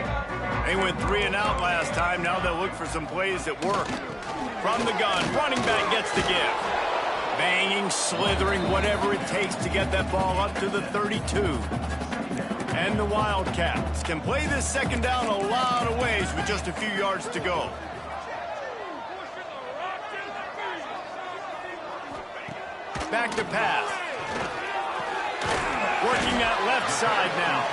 They went 3 and out last time. Now they'll look for some plays that work. From the gun, running back gets the give. Banging, slithering, whatever it takes to get that ball up to the 32. And the Wildcats can play this second down a lot of ways with just a few yards to go. Back to pass. Working that left side now.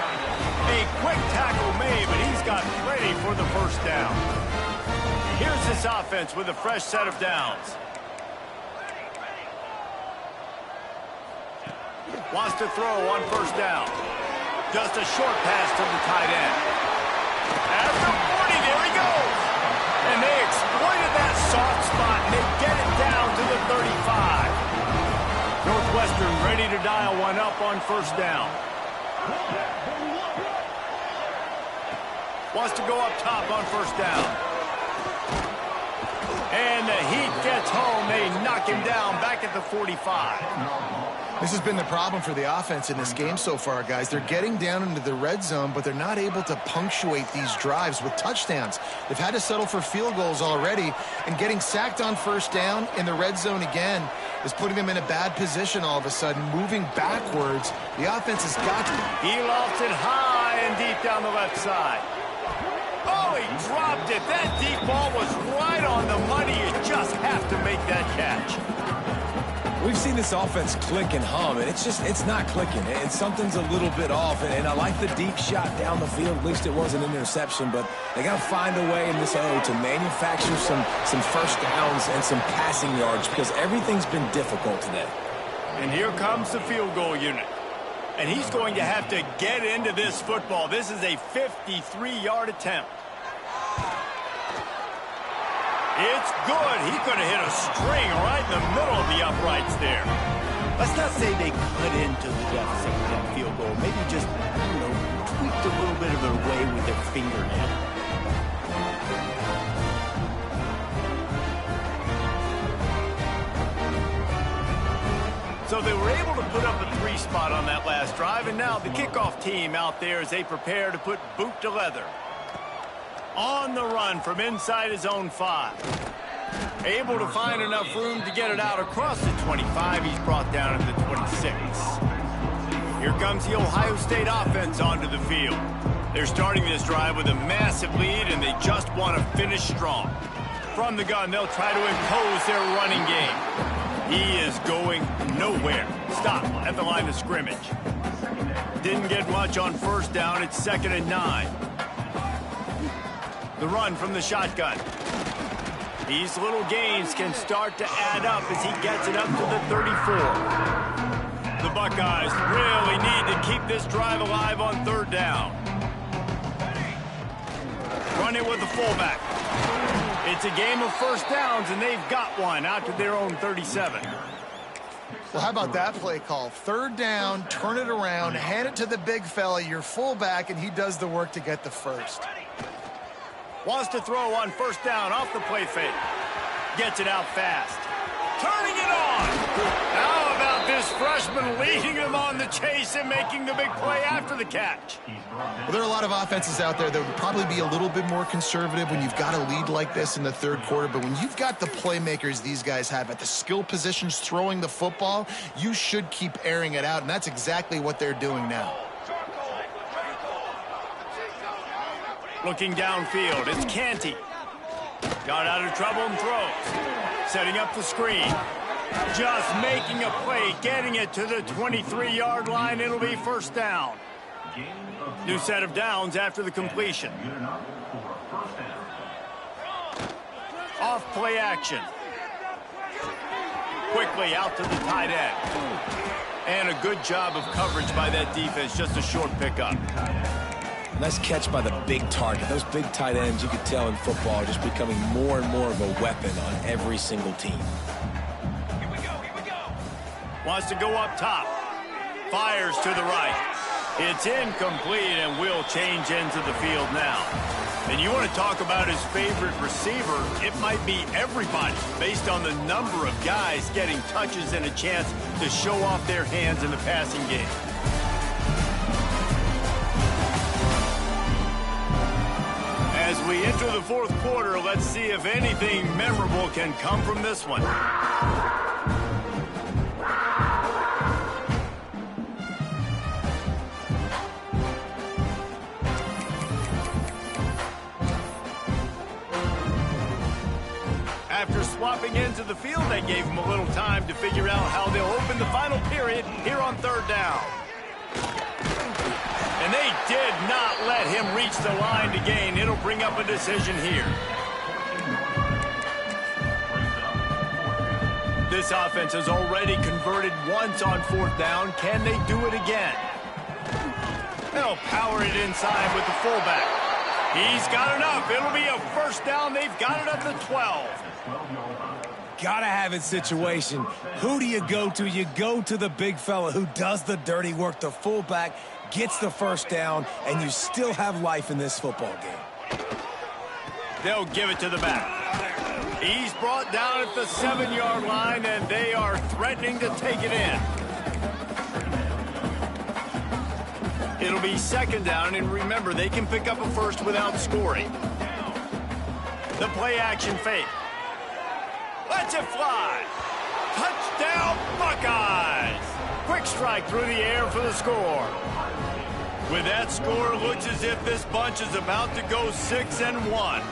A quick tackle made, but he's got plenty for the first down. Here's this offense with a fresh set of downs. Wants to throw on first down. Just a short pass to the tight end. At the 40, there he goes. And they exploited that soft spot, and they get it down to the 35. Northwestern ready to dial one up on first down. Wants to go up top on first down. And the heat gets home. They knock him down back at the 45. This has been the problem for the offense in this game so far, guys. They're getting down into the red zone, but they're not able to punctuate these drives with touchdowns. They've had to settle for field goals already, and getting sacked on first down in the red zone again is putting them in a bad position all of a sudden, moving backwards. The offense has got to. He lofts it high and deep down the left side. Oh, he dropped it. That deep ball was right on the money. You just have to make that catch. We've seen this offense click and hum, and it's not clicking. And something's a little bit off. And I like the deep shot down the field. At least it wasn't an interception. But they got to find a way in this O to manufacture some first downs and some passing yards because everything's been difficult today. And here comes the field goal unit. And he's going to have to get into this football. This is a 53-yard attempt. It's good. He could have hit a string right in the middle of the uprights there. Let's not say they cut into the deficit with that field goal. Maybe just, tweaked a little bit of their way with their fingernail. So they were able to put up a 3 spot on that last drive, and now the kickoff team out there as they prepare to put boot to leather. On the run from inside his own 5. Able to find enough room to get it out across the 25. He's brought down at the 26. Here comes the Ohio State offense onto the field. They're starting this drive with a massive lead, and they just want to finish strong. From the gun, they'll try to impose their running game. He is going nowhere. Stop at the line of scrimmage. Didn't get much on first down. It's 2nd and 9. The run from the shotgun. These little gains can start to add up as he gets it up to the 34. The Buckeyes really need to keep this drive alive on 3rd down. Run it with the fullback. It's a game of first downs, and they've got one out to their own 37. Well, how about that play call? 3rd down, turn it around, hand it to the big fella, your fullback, and he does the work to get the first. Wants to throw on 1st down off the play fake. Gets it out fast. Turning it on. How about this freshman leading them on the chase and making the big play after the catch? Well, there are a lot of offenses out there that would probably be a little bit more conservative when you've got a lead like this in the 3rd quarter. But when you've got the playmakers these guys have at the skill positions throwing the football, you should keep airing it out. And that's exactly what they're doing now. Looking downfield, it's Canty. Got out of trouble and throws. Setting up the screen. Just making a play, getting it to the 23-yard line. It'll be 1st down. New set of downs after the completion. Off play action. Quickly out to the tight end. And a good job of coverage by that defense. Just a short pickup. Nice catch by the big target. Those big tight ends, you could tell in football, are just becoming more and more of a weapon on every single team. Here we go, here we go. Wants to go up top. Fires to the right. It's incomplete and will change into the field now. And you want to talk about his favorite receiver, it might be everybody based on the number of guys getting touches and a chance to show off their hands in the passing game. As we enter the 4th quarter, let's see if anything memorable can come from this one. After swapping into the field, they gave him a little time to figure out how they'll open the final period here on 3rd down. And they did not let him reach the line to gain. It'll bring up a decision here. This offense has already converted once on 4th down. Can they do it again? They'll power it inside with the fullback. He's got enough. It'll be a 1st down. They've got it at the 12. Gotta have it situation. Who do you go to? You go to the big fella who does the dirty work, the fullback, gets the 1st down, and you still have life in this football game. They'll give it to the back. He's brought down at the 7-yard line, and they are threatening to take it in. It'll be 2nd down, and remember, they can pick up a first without scoring. The play action fake. Let's it fly. Touchdown, Buckeyes. Quick strike through the air for the score. With that score, it looks as if this bunch is about to go 6-1.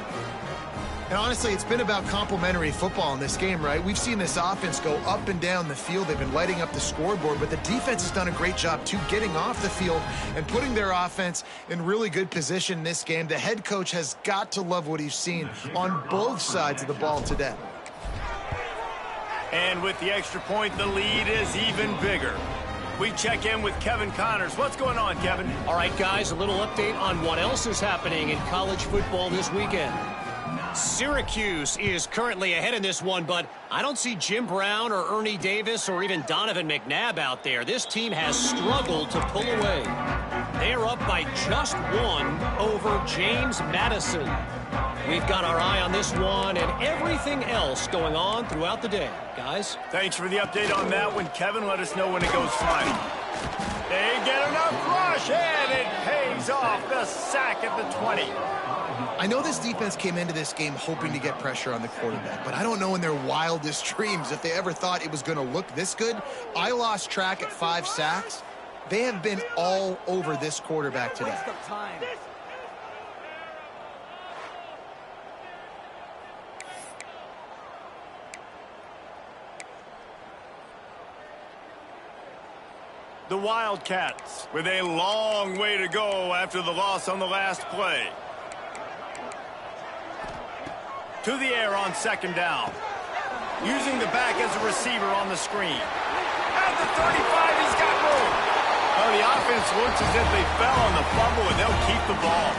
And honestly, it's been about complementary football in this game, right? We've seen this offense go up and down the field. They've been lighting up the scoreboard, but the defense has done a great job, too, getting off the field and putting their offense in really good position in this game. The head coach has got to love what he's seen on both sides of the ball today. And with the extra point, the lead is even bigger. We check in with Kevin Connors. What's going on, Kevin? All right, guys, a little update on what else is happening in college football this weekend. Syracuse is currently ahead in this one, but I don't see Jim Brown or Ernie Davis or even Donovan McNabb out there. This team has struggled to pull away. They're up by just 1 over James Madison. We've got our eye on this one and everything else going on throughout the day. Guys? Thanks for the update on that one, Kevin. Let us know when it goes final. They get enough rush, and it pays off. The sack at the 20. I know this defense came into this game hoping to get pressure on the quarterback, but I don't know in their wildest dreams if they ever thought it was going to look this good. I lost track at 5 sacks. They have been all over this quarterback today. The Wildcats with a long way to go after the loss on the last play. To the air on second down. Using the back as a receiver on the screen. At the 35, he's got room. Well, the offense looks as if they fell on the fumble, and they'll keep the ball.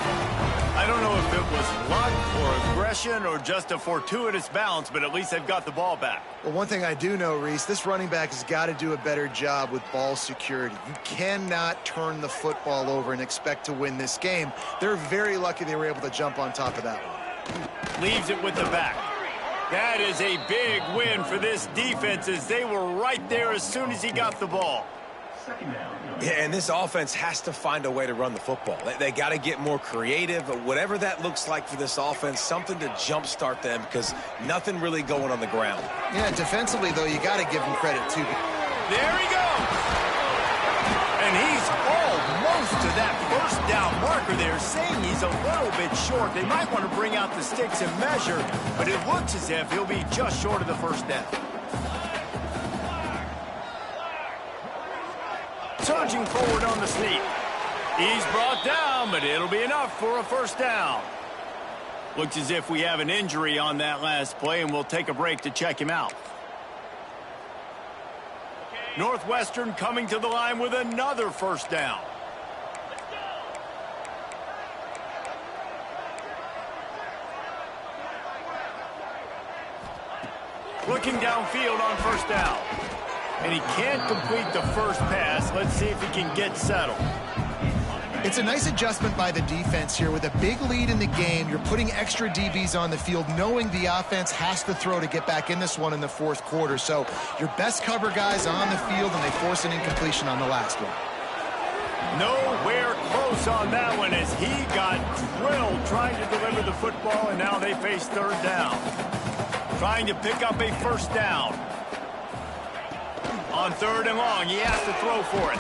I don't know if it was luck or aggression or just a fortuitous bounce, but at least they've got the ball back. Well, one thing I do know, Reese, this running back has got to do a better job with ball security. You cannot turn the football over and expect to win this game. They're very lucky they were able to jump on top of that one. Leaves it with the back. That is a big win for this defense as they were right there as soon as he got the ball. Yeah, and this offense has to find a way to run the football. They got to get more creative, whatever that looks like for this offense, something to jumpstart them because nothing really going on the ground. Yeah, defensively, though, you got to give them credit, too. There he goes. And he's almost to that first down marker there, saying he's a little bit short. They might want to bring out the sticks and measure, but it looks as if he'll be just short of the first down. Surging forward on the sneak. He's brought down, but it'll be enough for a first down. Looks as if we have an injury on that last play, and we'll take a break to check him out. Northwestern coming to the line with another first down. Looking downfield on first down. And he can't complete the first pass. Let's see if he can get settled. It's a nice adjustment by the defense here. With a big lead in the game, you're putting extra DBs on the field, knowing the offense has to throw to get back in this one in the fourth quarter. So your best cover guys on the field, and they force an incompletion on the last one. Nowhere close on that one as he got drilled trying to deliver the football, and now they face third down. Trying to pick up a first down. On third and long, he has to throw for it.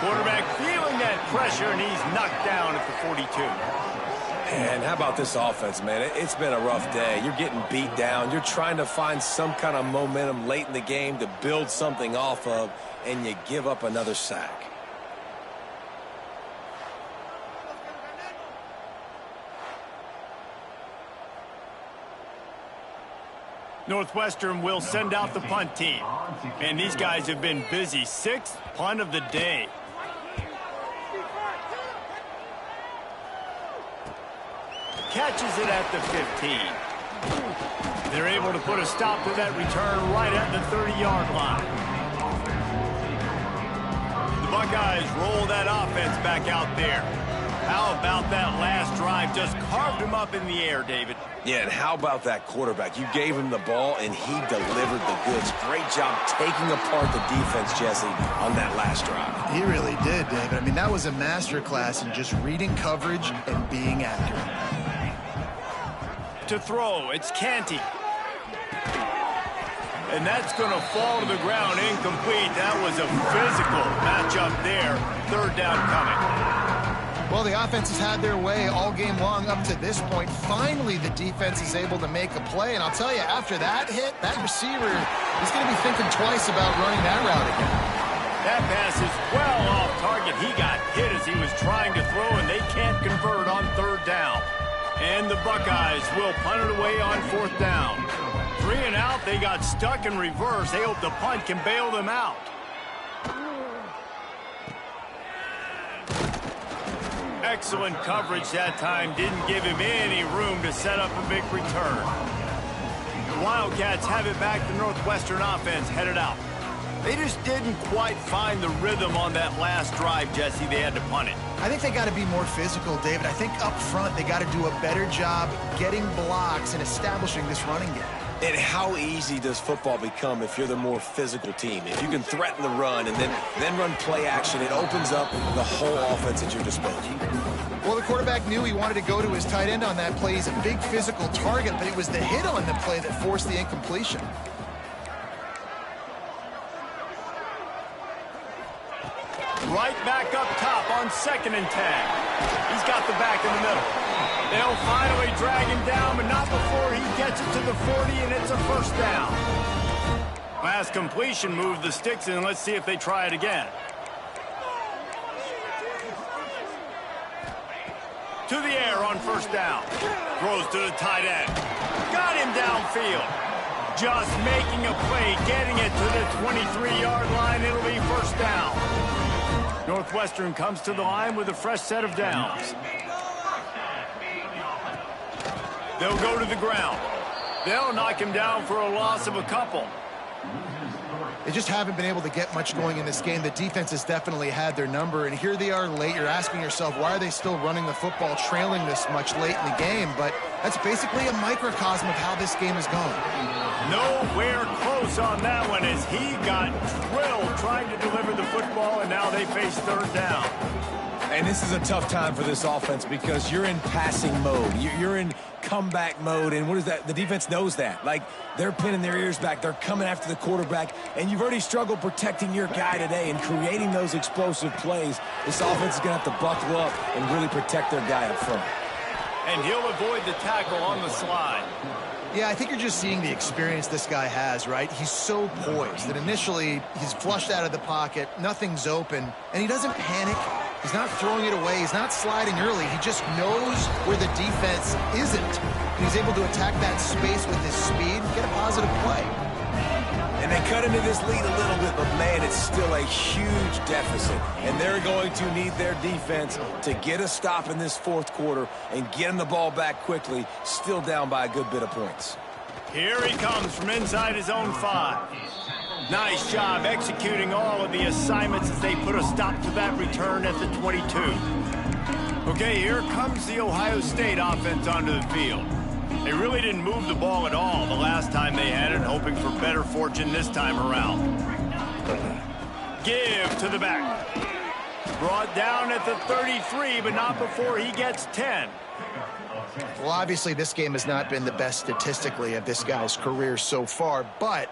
Quarterback feeling that pressure, and he's knocked down at the 42. And how about this offense, man? It's been a rough day. You're getting beat down. You're trying to find some kind of momentum late in the game to build something off of, and you give up another sack. Northwestern will send out the punt team. And these guys have been busy. Sixth punt of the day. Catches it at the 15. They're able to put a stop to that return right at the 30-yard line. The Buckeyes roll that offense back out there. How about that last drive? Just carved him up in the air, David. Yeah, and how about that quarterback? You gave him the ball, and he delivered the goods. Great job taking apart the defense, Jesse, on that last drive. He really did, David. I mean, that was a masterclass in just reading coverage and being accurate. To throw, it's Canty. And that's going to fall to the ground incomplete. That was a physical matchup there. Third down coming. Well, the offense has had their way all game long up to this point. Finally, the defense is able to make a play. And I'll tell you, after that hit, that receiver is going to be thinking twice about running that route again. That pass is well off target. He got hit as he was trying to throw, and they can't convert on third down. And the Buckeyes will punt it away on fourth down. 3 and out, they got stuck in reverse. They hope the punt can bail them out. Excellent coverage that time. Didn't give him any room to set up a big return. The Wildcats have it back. The Northwestern offense headed out. They just didn't quite find the rhythm on that last drive, Jesse. They had to punt it. I think they got to be more physical, David. I think up front they got to do a better job getting blocks and establishing this running game. And how easy does football become if you're the more physical team? If you can threaten the run and then run play action, it opens up the whole offense at your disposal. Well, the quarterback knew he wanted to go to his tight end on that play. He's a big physical target, but it was the hit on the play that forced the incompletion. 2nd and 10. He's got the back in the middle. They'll finally drag him down, but not before he gets it to the 40, and it's a 1st down. Last completion moved the sticks in. Let's see if they try it again. To the air on 1st down. Throws to the tight end. Got him downfield. Just making a play, getting it to the 23-yard line. It'll be 1st down. Northwestern comes to the line with a fresh set of downs. They'll go to the ground. They'll knock him down for a loss of a couple. They just haven't been able to get much going in this game. The defense has definitely had their number, and here they are late. You're asking yourself, why are they still running the football, trailing this much late in the game? But that's basically a microcosm of how this game is going. Nowhere close on that one as he got drilled trying to deliver the football, and now they face 3rd down. And this is a tough time for this offense because you're in passing mode. You're in comeback mode, and what is that? The defense knows that. Like, they're pinning their ears back. They're coming after the quarterback, and you've already struggled protecting your guy today and creating those explosive plays. This offense is going to have to buckle up and really protect their guy up front. And he'll avoid the tackle on the slide. Yeah, I think you're just seeing the experience this guy has, right? He's so poised that initially he's flushed out of the pocket, nothing's open, and he doesn't panic. He's not throwing it away. He's not sliding early. He just knows where the defense isn't. And he's able to attack that space with his speed and get a positive play. And they cut into this lead a little bit, but, man, it's still a huge deficit. And they're going to need their defense to get a stop in this 4th quarter and get them the ball back quickly, still down by a good bit of points. Here he comes from inside his own 5. Nice job executing all of the assignments as they put a stop to that return at the 22. Okay, here comes the Ohio State offense onto the field. They really didn't move the ball at all the last time they had it, hoping for better fortune this time around. Give to the back. Brought down at the 33, but not before he gets 10. Well, obviously, this game has not been the best statistically of this guy's career so far, but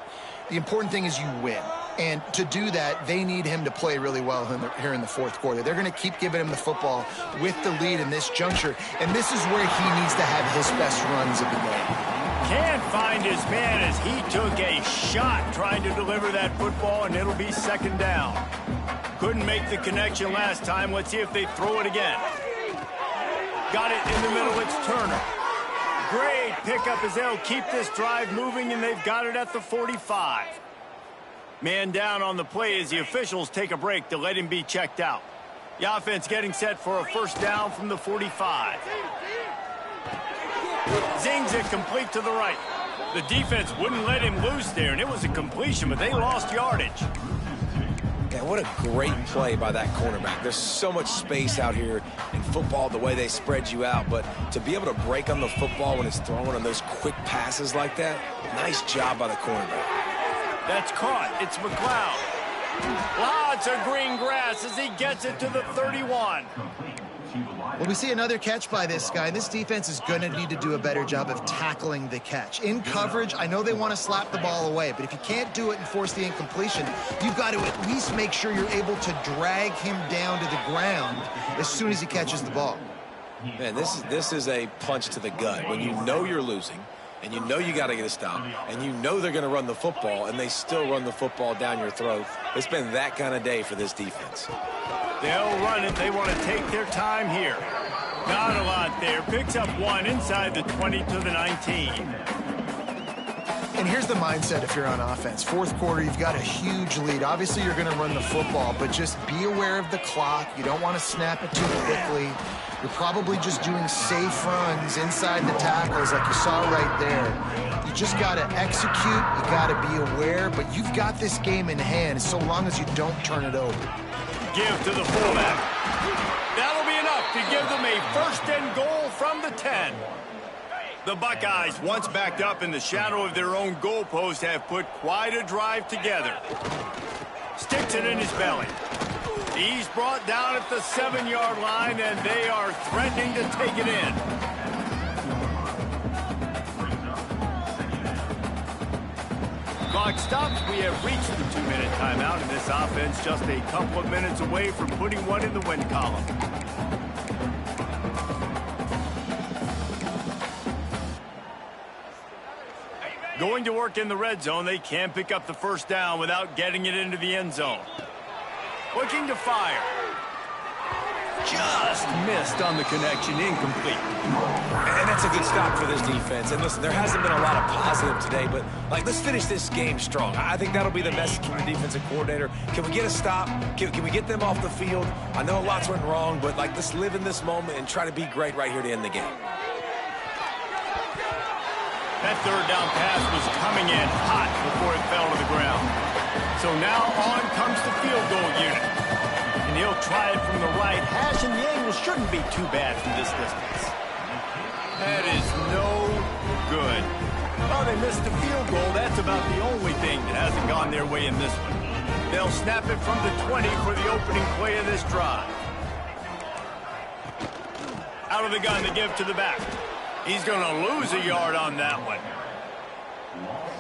the important thing is you win. And to do that, they need him to play really well here in the 4th quarter. They're going to keep giving him the football with the lead in this juncture, and this is where he needs to have his best runs of the game. Can't find his man as he took a shot trying to deliver that football, and it'll be 2nd down. Couldn't make the connection last time. Let's see if they throw it again. Got it in the middle. It's Turner. Great pickup as they'll keep this drive moving, and they've got it at the 45. Man down on the play as the officials take a break to let him be checked out. The offense getting set for a 1st down from the 45. Zings it complete to the right. The defense wouldn't let him loose there, and it was a completion, but they lost yardage. Yeah, what a great play by that cornerback. There's so much space out here in football, the way they spread you out, but to be able to break on the football when it's thrown on those quick passes like that, nice job by the cornerback. That's caught. It's McLeod. Lots of green grass as he gets it to the 31. Well, we see another catch by this guy. This defense is going to need to do a better job of tackling the catch. In coverage, I know they want to slap the ball away, but if you can't do it and force the incompletion, you've got to at least make sure you're able to drag him down to the ground as soon as he catches the ball. Man, this is a punch to the gut. When you know you're losing, and you know you got to get a stop, and you know they're going to run the football, and they still run the football down your throat. It's been that kind of day for this defense. They'll run it. They want to take their time here. Not a lot there. Picks up 1 inside the 20 to the 19. And here's the mindset if you're on offense. 4th quarter, you've got a huge lead. Obviously, you're going to run the football, but just be aware of the clock. You don't want to snap it too quickly. You're probably just doing safe runs inside the tackles like you saw right there. You just got to execute. You got to be aware, but you've got this game in hand so long as you don't turn it over. Give to the fullback. That'll be enough to give them a 1st and goal from the 10. The Buckeyes, once backed up in the shadow of their own goalpost, have put quite a drive together. Sticks it in his belly. He's brought down at the 7-yard line, and they are threatening to take it in. Clock stops. We have reached the 2-minute timeout, and this offense just a couple of minutes away from putting one in the win column. Going to work in the red zone, they can pick up the first down without getting it into the end zone. Looking to fire. Just missed on the connection, incomplete. And that's a good stop for this defense. And listen, there hasn't been a lot of positive today, but let's finish this game strong. I think that'll be the message from the defensive coordinator. Can we get a stop? Can we get them off the field? I know lots went wrong, but let's live in this moment and try to be great right here to end the game. That third down pass was coming in hot before it fell to the ground. So now on comes the field goal unit. And he'll try it from the right hash, and the angle shouldn't be too bad from this distance. That is no good. Well, they missed the field goal. That's about the only thing that hasn't gone their way in this one. They'll snap it from the 20 for the opening play of this drive. Out of the gun to give to the back. He's going to lose a yard on that one.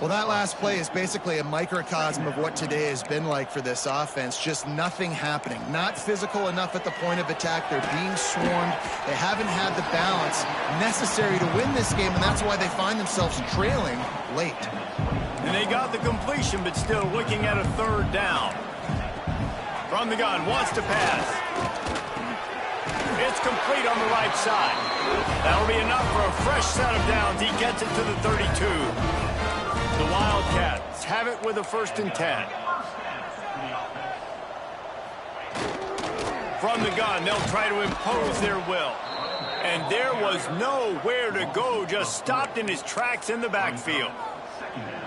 Well, that last play is basically a microcosm of what today has been like for this offense. Just nothing happening. Not physical enough at the point of attack. They're being swarmed. They haven't had the balance necessary to win this game, and that's why they find themselves trailing late. And they got the completion, but still looking at a third down. From the gun, wants to pass. It's complete on the right side. That'll be enough for a fresh set of downs. He gets it to the 32. The Wildcats have it with a 1st and 10. From the gun, they'll try to impose their will. And there was nowhere to go, just stopped in his tracks in the backfield.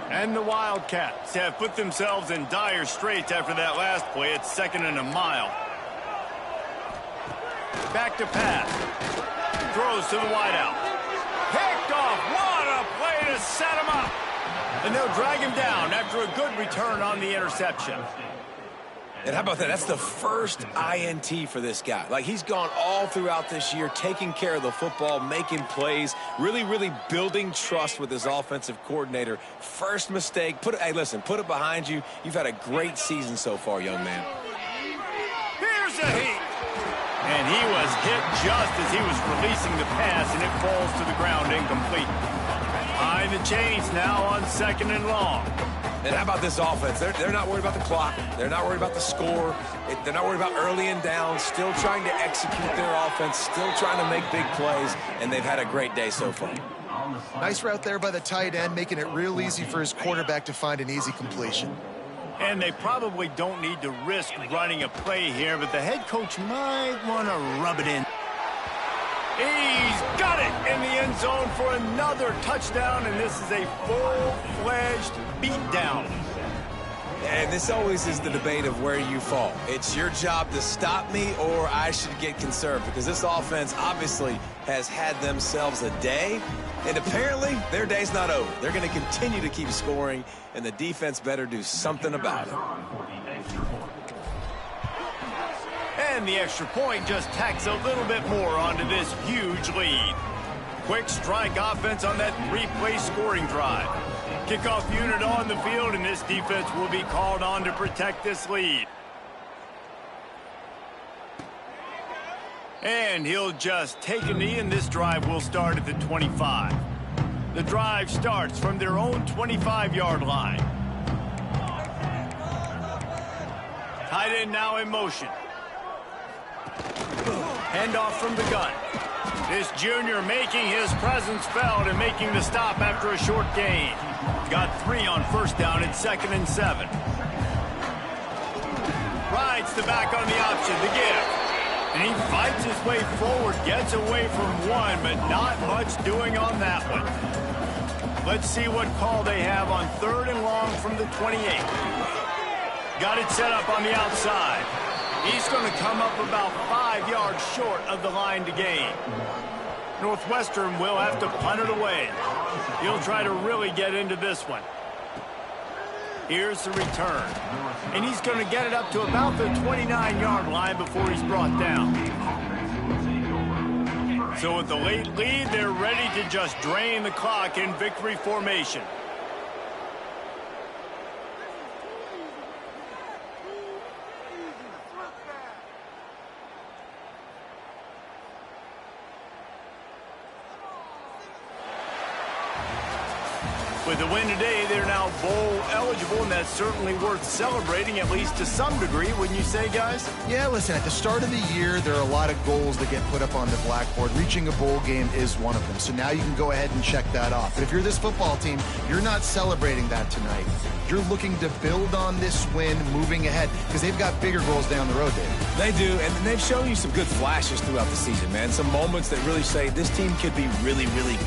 And the Wildcats have put themselves in dire straits after that last play. It's 2nd and a mile. Back to pass. Throws to the wideout. Picked off. What a play to set him up. And they'll drag him down after a good return on the interception. And how about that? That's the first INT for this guy. He's gone all throughout this year, taking care of the football, making plays, really building trust with his offensive coordinator. First mistake. Hey, listen, put it behind you. You've had a great season so far, young man. Here's a heat. And he was hit just as he was releasing the pass, and it falls to the ground incomplete. Behind the chains now on 2nd and long. And how about this offense? They're not worried about the clock. They're not worried about the score. They're not worried about early and down. Still trying to execute their offense. Still trying to make big plays. And they've had a great day so far. Nice route there by the tight end, making it real easy for his quarterback to find an easy completion. And they probably don't need to risk running a play here, but the head coach might want to rub it in. He's got it in the end zone for another touchdown, and this is a full-fledged beatdown. And this always is the debate of where you fall. It's your job to stop me, or I should get conserved, because this offense obviously has had themselves a day, and apparently their day's not over. They're going to continue to keep scoring, and the defense better do something about it. And the extra point just tacks a little bit more onto this huge lead. Quick strike offense on that 3-play scoring drive. Kickoff unit on the field, and this defense will be called on to protect this lead. And he'll just take a knee, and this drive will start at the 25. The drive starts from their own 25-yard line. Tight end now in motion. Handoff from the gun. This junior making his presence felt and making the stop after a short gain. Got 3 on 1st down at 2nd and 7. Rides the back on the option, the give. And he fights his way forward, gets away from one, but not much doing on that one. Let's see what call they have on 3rd and long from the 28. Got it set up on the outside. He's going to come up about 5 yards short of the line to gain. Northwestern will have to punt it away. He'll try to really get into this one. Here's the return. And he's going to get it up to about the 29-yard line before he's brought down. So with the late lead, they're ready to just drain the clock in victory formation. With the win today, they're now bowl eligible, and that's certainly worth celebrating, at least to some degree, wouldn't you say, guys? Yeah, listen, at the start of the year, there are a lot of goals that get put up on the blackboard. Reaching a bowl game is one of them. So now you can go ahead and check that off. But if you're this football team, you're not celebrating that tonight. You're looking to build on this win moving ahead because they've got bigger goals down the road, Dave. They do, and they've shown you some good flashes throughout the season, man. Some moments that really say this team could be really, really